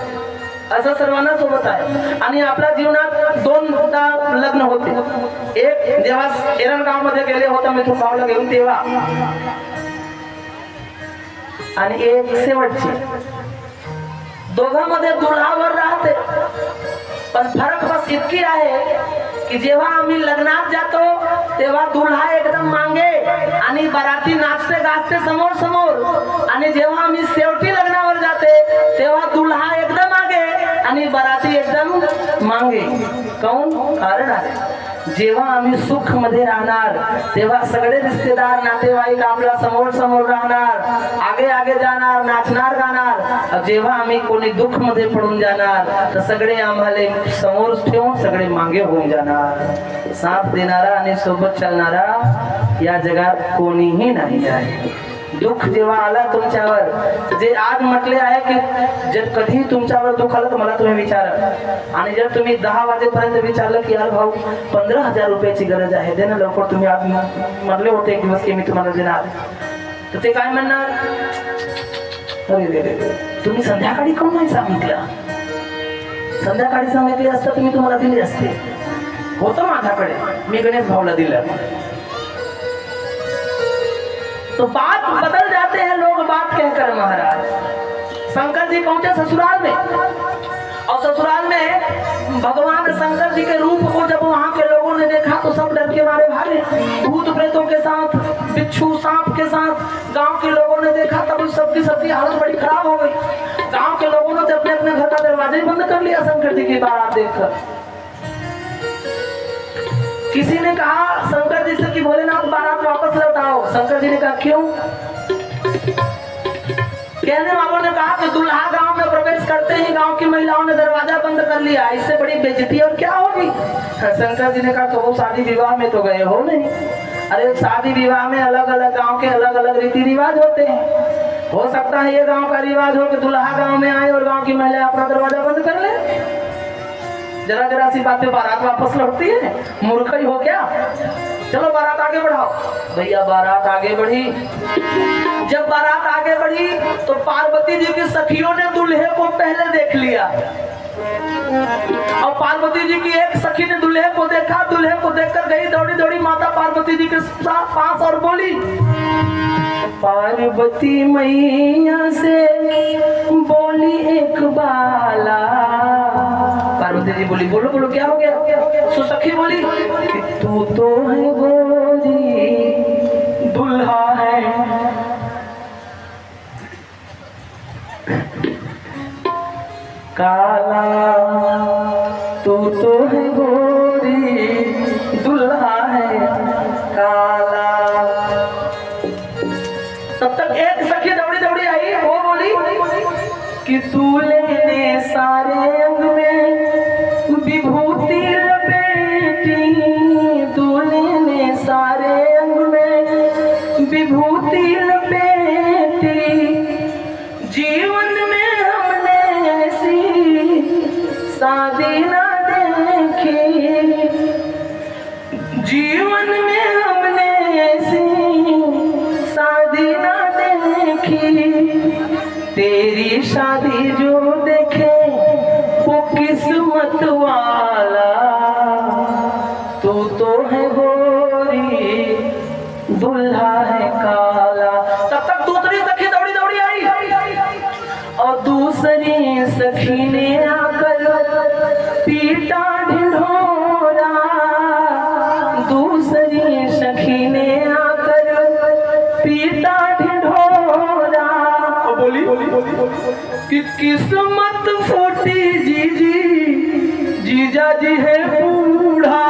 असं सर्वांना सोबत आहे। आणि आपल्या जीवनात दोनदा लग्न होते। एक जेव्हा एरणगाव मध्ये गेले होते मिथुन भावला घेऊन तेव्हा, आणि एक शेवटची। दोघांमध्ये दुल्हावर राहते, पण फरक बस इतकी आहे की जेव्हा आम्ही लग्नात जातो तेव्हा दुल्हा एकदम मागे आणि बाराती नाचते गाजते समोर समोर, आणि जेव्हा आम्ही शेवटी लग्नावर जाते तेव्हा दुल्हा एकदम मागे आणि बाराती एकदम मागे। काऊन? कारण आहे जेव्हा आम्ही सुख मध्ये राहणार तेव्हा सगळे रिश्तेदार नातेवाईक आपल्या समोर समोर राहणार, आगे आगे जाणार, नाचणार गाणार। जेव्हा आम्ही कोणी दुःख मध्ये पडून जाणार तर सगळे आम्हाला समोर ठेवून सगळे मागे होऊन जाणार। साथ देणारा आणि सोबत चालणारा या जगात कोणीही नाही आहे। दुःख जेव्हा आला तुमच्यावर, जे आज म्हटले आहे की जर कधी तुमच्यावर दुःख आलं तर मला तुम्ही विचारा, आणि जर तुम्ही 10 वाजेपर्यंत विचारलं की यार भाऊ 15,000 रुपयाची गरज आहे, दे ना लवकर, तुम्ही आज म्हटले होते एक दिवस की मी तुम्हाला देणार, तर ते काय म्हणणार, अरे रे रे तुम्ही संध्याकाळी काऊन नाही सांगितलं, संध्याकाळी सांगितले असतं तुम्ही तुम्हाला दिले असते, होतं माझ्याकडे, मी गणेश भाऊला दिलं। तो बात बदल जाते हैं लोग बात कहकर महाराज। शंकर जी पहुंचे ससुराल में, और ससुराल में भगवान शंकर जी के रूप को जब वहां के लोगों ने देखा तो सब डर के मारे भागे। भूत प्रेतों के साथ, बिच्छू सांप के साथ गांव के लोगों ने देखा, तब सबकी हालत बड़ी खराब हो गई। गांव के लोगों ने अपने अपने घर का दरवाजा ही बंद कर लिया शंकर जी की बारात देखकर। किसी ने कहा शंकर जी से कि भोलेनाथ बारात वापस लौटाओ। शंकर जी ने कहा क्यों? कहने वालों ने कहा कि दुल्हा गांव में प्रवेश करते ही गांव की महिलाओं ने दरवाजा बंद कर लिया, इससे बड़ी बेइज्जती और क्या होगी। शंकर जी ने कहा तो वो शादी विवाह में तो गए हो नहीं? अरे शादी विवाह में अलग अलग गांव के अलग अलग रीति रिवाज होते हैं। हो सकता है ये गांव का रिवाज हो कि दुल्हा गांव में आए और गांव की महिला अपना दरवाजा बंद कर ले। जरा जरा सी बात पे बारात वापस लौटती है, मूर्ख ही हो क्या? चलो बारात आगे बढ़ाओ। भैया बारात आगे बढ़ी। जब बारात आगे बढ़ी तो पार्वती जी की सखियों ने दूल्हे को पहले देख लिया, और पार्वती जी की एक सखी ने दूल्हे को देखा, दूल्हे को देखकर गई दौड़ी दौड़ी माता पार्वती जी के पास और बोली, पार्वती मैया से बोली एक बाला। पार्वती जी बोली बोलो बोलो क्या हो गया? सो सखी बोली कि तू तो है गोरी, दुल्हा है काला, तू तो है गोरी, दुल्हा है काला। तब तक एक सखी दौड़ी दौड़ी आई, वो बोली कि तू लेने सारे अंग में विभूति लपेटी, तू लेने सारे अंग में विभूति लपेटी, जीवन में हमने ऐसी शादी ना देखी, जीवन में हमने ऐसी शादी ना देखी, तेरी शादी जो देखे वो किस्मत वाला, तू तो है गोरी दुल्हा है काला। तब तक दूसरी सखी दौड़ी दौड़ी आई और दूसरी सखी ने आकर पीटा ढिंढोरा, दूसरी सखी ने आकर पीटा ढिंढोरा। बोली कि किस्मत फूटी जीजा जी है बूढ़ा,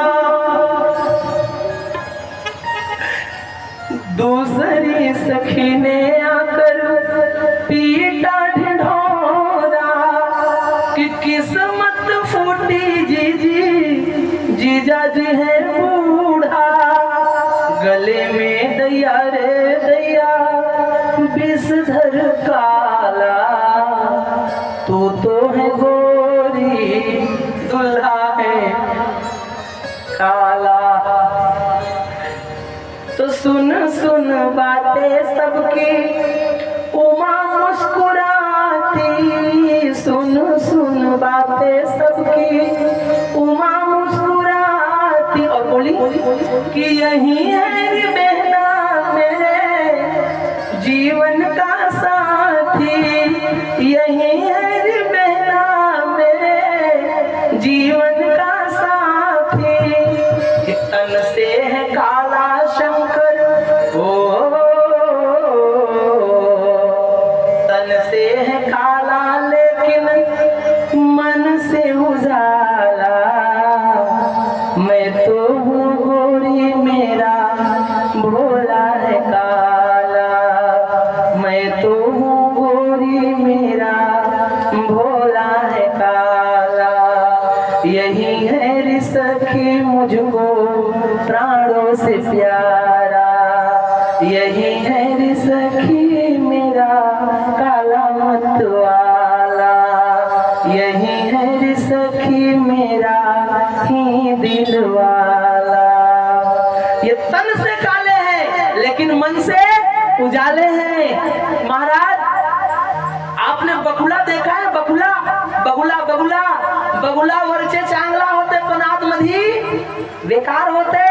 दूसरी सखी ने आकर पीटा ढिंढोरा कि किस्मत फूटी जीजा जी है बूढ़ा। गले में दैया रे दैया विषधर काला, तू तो है गोरी दुल्हा है काला। तो सुन सुन बातें सबकी उमा मुस्कुराती, सुन सुन बातें सबकी उमा मुस्कुराती। और बोली कि यही है रे बहना मेरे जीवन का साथी, यही है रे बहना मेरे जीवन का साथी। तन से है काला शंकर, ओ तन से है काला लेकिन मन से उजाला, मैं तो हूँ गोरी मेरा भोला है काला, मैं तो हूँ गोरी मेरा भोला है काला। यही है रे सखी मुझको प्राणों से प्यारा, यही है रे सखी मेरा काला मत वाला, यही है रे सखी मेरा ही दिल वाला। ये तन से काले हैं लेकिन मन से उजाले हैं। महाराज आपने बकुला देखा है? बकुला बगुला बगुला बगुला वरचे चांगला होते पण आतमध्ये बेकार होते,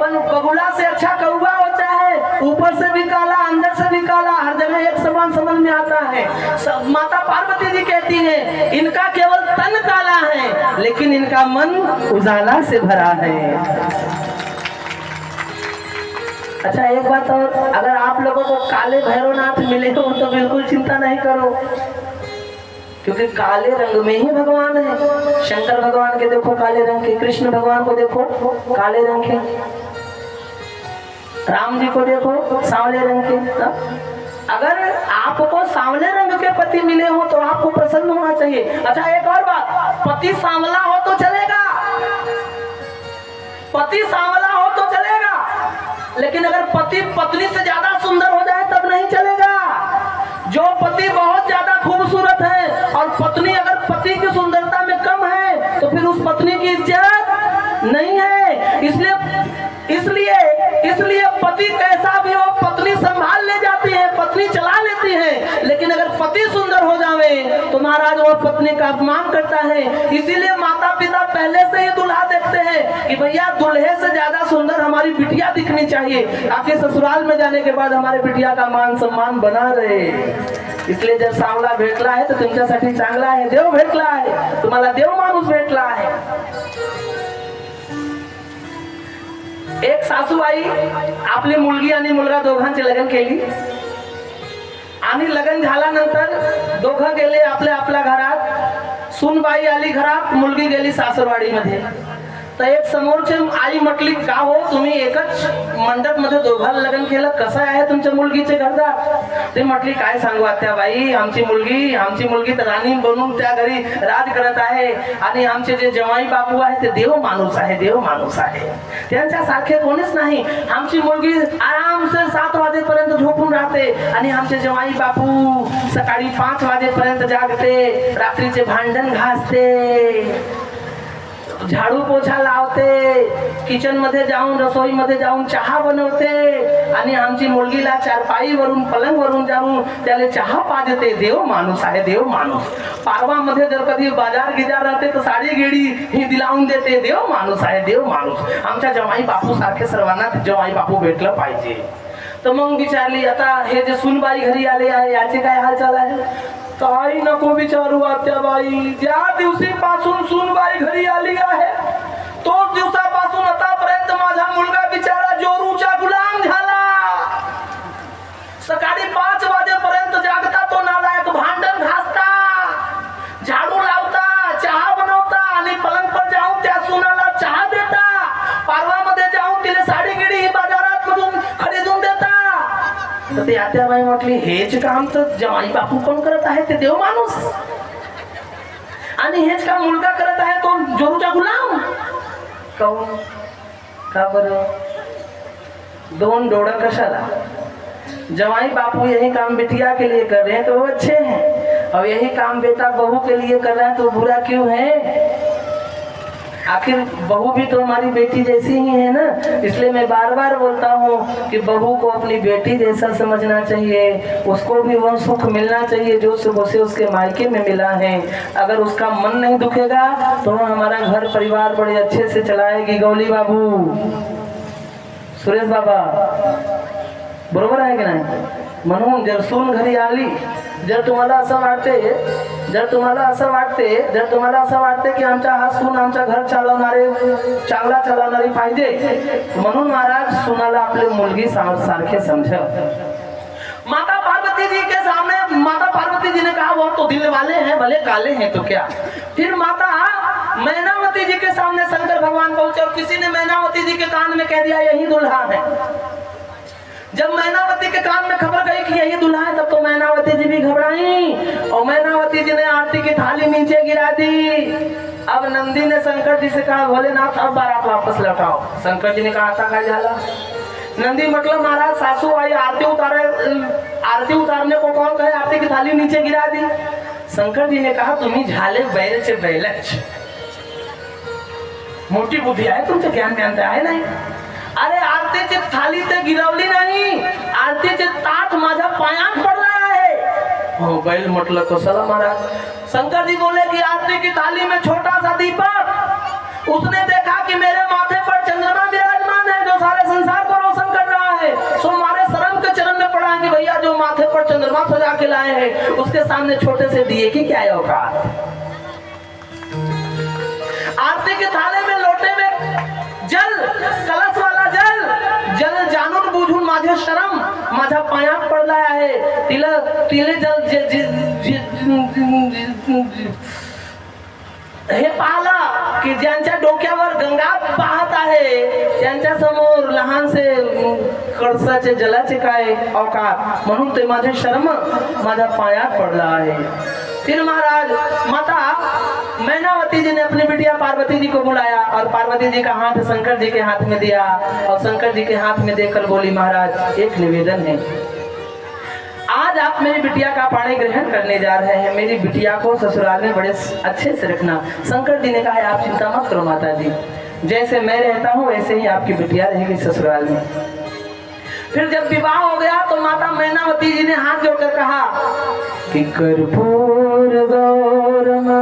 पण बगुला से अच्छा कौवा होता है, ऊपर से भी काला अंदर से भी काला, हर जगह एक समान समझ में आता है। सब माता पार्वती जी कहती हैं इनका केवल तन काला है लेकिन इनका मन उजाला से भरा है। अच्छा एक बात और, अगर आप लोगों को काले भैरवनाथ मिले हो तो बिल्कुल चिंता नहीं करो, क्योंकि काले रंग में ही भगवान है। शंकर भगवान के देखो काले रंग के, कृष्ण भगवान को देखो काले रंग के, राम जी को देखो सांवले रंग के। अगर आपको सांवले रंग के पति मिले हो तो आपको प्रसन्न होना चाहिए। अच्छा एक और बात, पति सांवला हो तो चलेगा, पति सांवला हो तो चलेगा, लेकिन अगर पति पत्नी से ज्यादा सुंदर हो जाए तब नहीं चलेगा। जो पति बहुत ज्यादा खूबसूरत है और पत्नी अगर पति की सुंदरता में कम है तो फिर उस पत्नी की इज्जत नहीं है। इसलिए पति कैसा भी हो पत्नी संभाल ले जाती है, पत्नी चला लेती है, लेकिन अगर पति सुंदर हो जावे तो महाराज वो पत्नी का अपमान करता है। इसीलिए माता पिता पहले से ही दूल्हा देखते हैं कि भैया दूल्हे से ज्यादा सुंदर हमारी बिटिया दिखनी चाहिए, ताकि ससुराल में जाने के बाद हमारे बिटिया का मान सम्मान बना रहे। इसलिए जब सांवला भेटला है तो तुमच्यासाठी चांगला आहे, देव भेटला आहे, तुम्हाला देव माणूस भेटला आहे। एक सासूबाई आपली मुलगी आणि मुलगा दोघांचे लग्न केली आणि लग्न झाल्यानंतर दोघं गेले आपल्या आपल्या घरात। सूनबाई आली घरात, मुलगी गेली सासरवाडीमध्ये। तर एक समोरची आई म्हटली का हो तुम्ही एकच मंडप मध्ये दोघांना लग्न केलं, कसं आहे तुमच्या मुलगीचे घरदार? ते म्हटली काय सांगू आत्याबाई, आमची मुलगी तर राणी बनून त्या घरी राज करत आहे आणि आमचे जे जवाई बापू आहे ते देव माणूस आहे, त्यांच्यासारखे कोणीच नाही। आमची मुलगी आराम से 7 वाजेपर्यंत झोपून राहते आणि आमचे जवाई बापू सकाळी 5 वाजेपर्यंत जागते, रात्रीचे भांडण घासते। झाडू पोछा लावते, किचन मध्ये जाऊन रसोई मध्ये जाऊन चहा बनवते आणि आमची मुलगीला चारपाईवरून पलंगवरून जाऊन त्याला चहा पाजते. देव माणूस आहे, देव माणूस. पारवामध्ये जर कधी बाजार गिजार राहते तर साडी गेडी ही दिलावून देते. देव माणूस आहे, देव माणूस. आमच्या जवाई बापू सारखे सर्वांना जवाई बापू भेटलं पाहिजे. तर मग विचारली, आता हे जे सुनबाई घरी आले आहे याचे काय हालचाल आहे? काही नको विचारू आत्याबाई, ज्या दिवशीपासून सुनबाई घरी आली आहे तोच दिवसापासून आतापर्यंत माझा मुलगा बिचारा जोरूचा गुलाम झाला. सकाळी 5 वाजेपर्यंत जागता तो नालायक, भांडण घासता, झाडू लावता, चहा बनवता आणि पलंग पर जाऊन त्या सुनाला चहा देता. पारवामध्ये जाऊन तिला साडी गिडी ही बाजारात मधून खरीदून देता. तर ते आत्याबाई म्हटली, हेच काम तर जवाई बापू पण करत आहे, ते देव माणूस. आणि हेच काम मुलगा करत आहे, तो जोरूचा गुलाम. काऊन? का बरं? 2 डोळा कशाला? जवाई बापू यही काम बिटिया के लिए कर रहे हैं तो वो अच्छे हैं, और यही काम बेटा बहू के लिए कर रहा है तो बुरा क्यों है? आखिर बहू भी तो हमारी बेटी जैसी ही है ना. इसलिए मैं बार बार बोलता हूँ कि बहू को अपनी बेटी जैसा समझना चाहिए. उसको भी वो सुख मिलना चाहिए जो सुख उसे उसके मायके में मिला है. अगर उसका मन नहीं दुखेगा तो हमारा घर परिवार बड़े अच्छे से चलाएगी. गौली बाबू, सुरेश बाबा, बरोबर आहे की नाही? म्हणून जर सून घरी आली, जर तुम्हाला असं वाटते की आमचा हा सून आमच्या घर चांगला चालवणारी पाहिजे, म्हणून महाराज सुनाला आपली मुलगी सारखे समझा. माता पार्वती जी के सामने माता पार्वती जी ने कहा, वो तो दिल वाले हैं, भले काले हैं तो क्या. फिर माता मैनावती जी के सामने शंकर भगवान पहुंचे और किसी ने मैनावती जी के कान में कह दिया यही दुल्हा है. जब मैनावती के कान में खबर गई कि यही दुल्हा है, तब तो मैनावती जी भी घबराई और मैनावती जी ने आरती की थाली नीचे गिरा दी. अब नंदी ने शंकर जी से कहा, भोलेनाथ अब बारात वापस लौटाओ. शंकर जी ने कहा, आता काय झाला? नंदी मतलब महाराज सासू आई आरती उतारने को कौन कहे, आरती की थाली नीचे गिरा दी. शंकर जी ने कहा, तुम्ही झाले बैलचे बैलच. मोठी बुद्धी आहे तुमचं, ज्ञान आहे नाही. अरे आरतीची थाली ते गिरवली नाही, आरतीचे ताट माझ्या पायात पडला आहे. हो बैल म्हटलं कशाला महाराज? शंकर जी बोले कि आरती की थाली में छोटा सा दीपक, उसने देखा कि मेरे माथे पर चंद्रमा विराजमान है जो सारे संसार को रोशन कर रहा है. सो हमारे शर्म के चरण में पड़ा है कि भैया जो माथे पर चंद्रमा सजा के लाए हैं उसके सामने छोटे से दिए की क्या औकात. आरती के थाले में लोटे में जल, कलश वाला जल जाणून बुझून माझे शरम माझ्या पायात पडला आहे. तिले जल हे पाहला की ज्यांच्या डोक्यावर गंगा वाहत आहे त्यांच्या समोर लहानसे कळसाचे जलाचे काय औकात, म्हणून ते माझे शर्म माझ्या पायात पडला आहे. फिर महाराज माता मैनावती जी ने अपनी बिटिया पार्वती जी को बुलाया और पार्वती जी का हाथ शंकर जी के हाथ में दिया और शंकर जी के हाथ में देकर बोली, महाराज एक निवेदन है, आज आप मेरी बिटिया का पाणी ग्रहण करने जा रहे हैं, मेरी बिटिया को ससुराल में बड़े अच्छे से रखना. शंकर जी ने कहा, आप चिंता मत करो माता जी, जैसे मैं रहता हूँ वैसे ही आपकी बिटिया रहेगी ससुराल में. फिर जब विवाह हो गया तो माता मैनावती जी ने हाथ जोड़कर कहा कि कर्पूर गौरमा.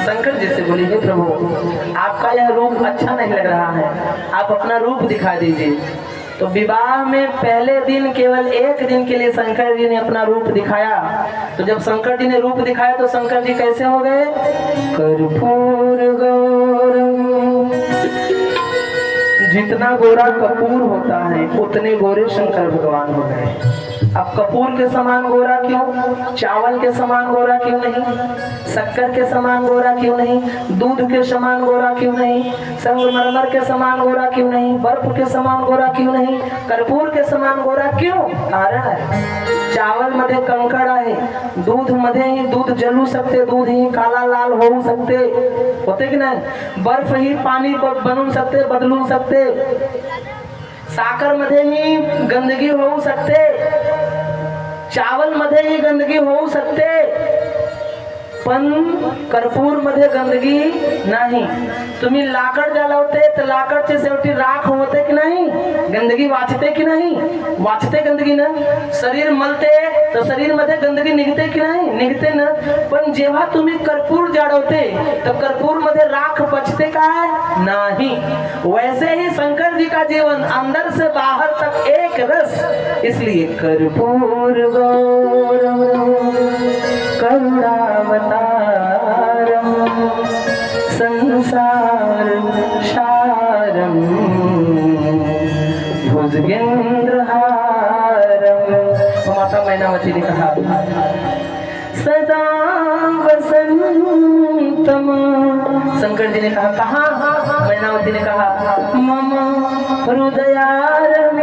शंकर जी से बोली, हे प्रभु आपका यह रूप अच्छा नहीं लग रहा है, आप अपना रूप दिखा दीजिए. तो विवाह में पहले दिन केवल 1 दिन के लिए शंकर जी ने अपना रूप दिखाया. तो जब शंकर जी ने रूप दिखाया तो शंकर जी कैसे हो गए? कर्पूर गौरम. जितना गोरा कपूर होता है उतने गोरे शंकर भगवान हो गए. अब कपूर के समान गोरा क्यों? चावल के समान गोरा क्यों नहीं? शक्कर के समान गोरा क्यों नहीं? दूध के समान गोरा क्यों नहीं? संगमरमर के समान गोरा क्यों नहीं? बर्फ के समान गोरा क्यों नहीं? कर्पूर के समान गोरा क्यों? कारण चावल मध्ये कंकड आहे, दूध मध्ये ही दूध जलू शकते, दूध ही काला लाल होऊ शकते, होते की नाही? बर्फ ही पाणी बनवू शकते, बदलू शकते. साखर मध्ये ही गंदगी होऊ शकते, चावल मध्ये ही गंदगी होऊ शकते. पण कर्पूर मध्ये गंदगी नाही. तुम्ही लाकड जळवते तर लाकडचे शेवटी राख होते की नाही, गंदगी वाचते की नाही, वाचते गंदगी ना. शरीर मलते तर शरीर मध्ये गंदगी निघते की नाही, निघते ना. पण जेव्हा तुम्ही कर्पूर जळवते तर कर्पूर मध्ये राख बचते काय नहीं. वैसे ही शंकर जी का जीवन अंदर से बाहर तक एक रस, इसलिए कर्पूर गौरम करुणावतारम संसार सारम भुजगेंद्रहारम. माता मैनावती ने कहा सदा वसंतम. शंकर जी ने कहा मैनावती ने कहा मम हृदयारविंदे,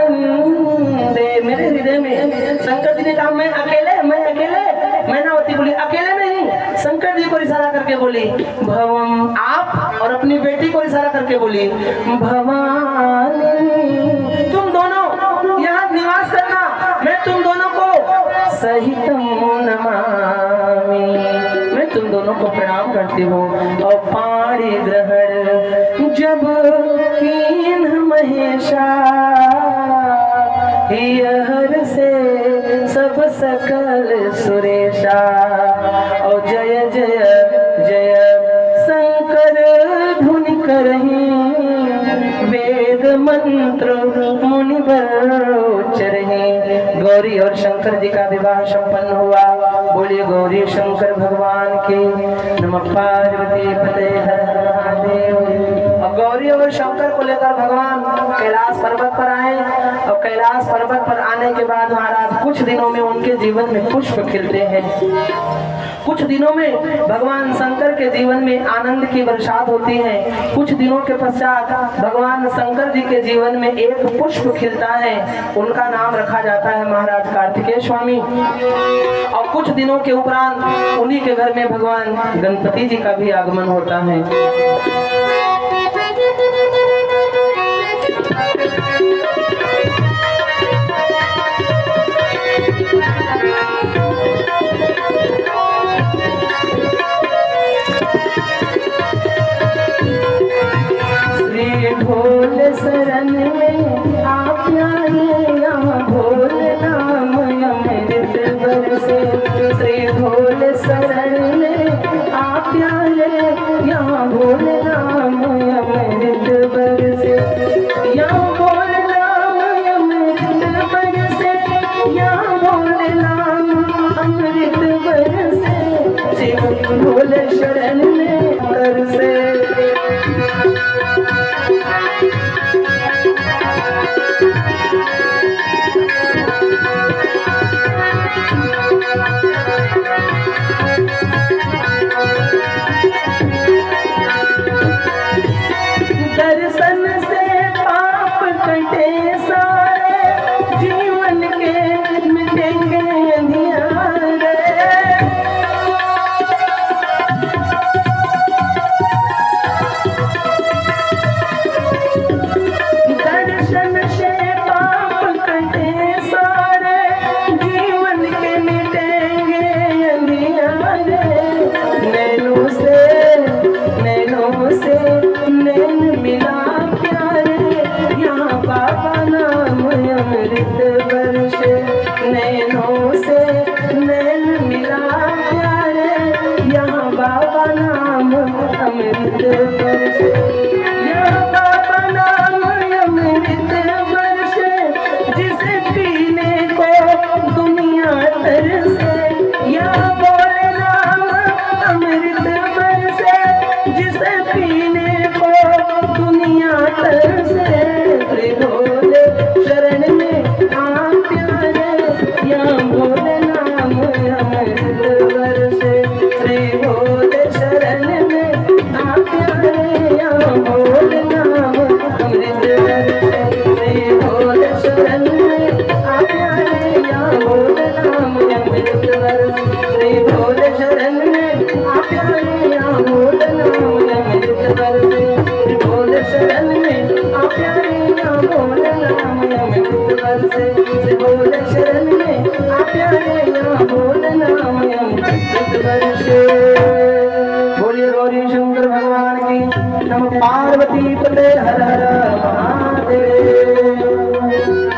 मेरे हृदय में. शंकर जी ने कहा मैं अकेले. मैनावती बोली अकेले नहीं. शंकर जी को इशारा करके बोली भवम, आप, और अपनी बेटी को इशारा करके बोली भवानी, तुम दोनों यहाँ निवास करना, मैं तुम दोनों को सहितम नमामि, मैं तुम दोनों को प्रणाम करती हूँ. और पाणी ग्रहण जब कीन महेशा, हर से सब सकल सुरेशा. और जय जय जय शंकर धुनि करही, वेद मंत्र मुनिवर उच्चरही. गौरी और शंकर जी का विवाह संपन्न हुआ. बोलिए गौरी शंकर भगवान की. नमः पार्वती पते हर हर महादेव. और गौरी और शंकर को लेकर भगवान कैलाश पर्वत पर आए. और कैलाश पर्वत पर आने के बाद महाराज कुछ दिनों में उनके जीवन में पुष्प खिलते हैं. कुछ दिनों में भगवान शंकर के जीवन में आनंद की बरसात होती है. कुछ दिनों के पश्चात भगवान शंकर जी के जीवन में एक पुष्प खिलता है. उनका नाम रखा जाता है महाराज कार्तिकेय स्वामी. और कुछ दिनों के उपरांत उन्हीं के घर में भगवान गणपति जी का भी आगमन होता है. ढोल शरण में आप आए, यहाँ भोल नाम अमृत बरसे. श्री ढोल शरण में आप आए, यहाँ भोल नाम अमृत बरसे. यहाँ भोल नाम अमृत बरसे, यहाँ भोल नाम अमृत बरसे. श्री ढोल शरण में कर से. दर्शन से पाप कटे सारे, जीवन के मिटेंगे अंधियारे. दर्शन से पाप कटे सारे, जीवन के मिटेंगे अंधियारे. नैनों से नैन मिला प्यारे, यहाँ बाबा नाम अमृत बरसे. नैनों से नैन मिला प्यारे, यहाँ बाबा नाम अमृत बरसे. यहाँ बाबा नाम अमृत बरसे, जिसे पीने को दुनिया तरसे. यहाँ बोले नाम अमृत बरसे, जिसे पीने को दुनिया तरसे. श्री भोले शरण में आप प्यारे, यहाँ भोले नाम अमृत बरसे. श्री भोले शरण में आप प्यारे, यहाँ भोले नाम अमृत बरसे. श्री भोले शरण में आप प्यारे, यहाँ भोले नाम अमृत बरसे. श्री भोले शरण में आप प्यारे, यहाँ भोले नाम अमृत बरसे. श्री भोले शरण में आप प्यारे, यहाँ भोले नाम अमृत बरसे. श्री भोले शरण में आप प्यारे, यहाँ भोले नाम अमृत बरसे. पार्वती पते हर हर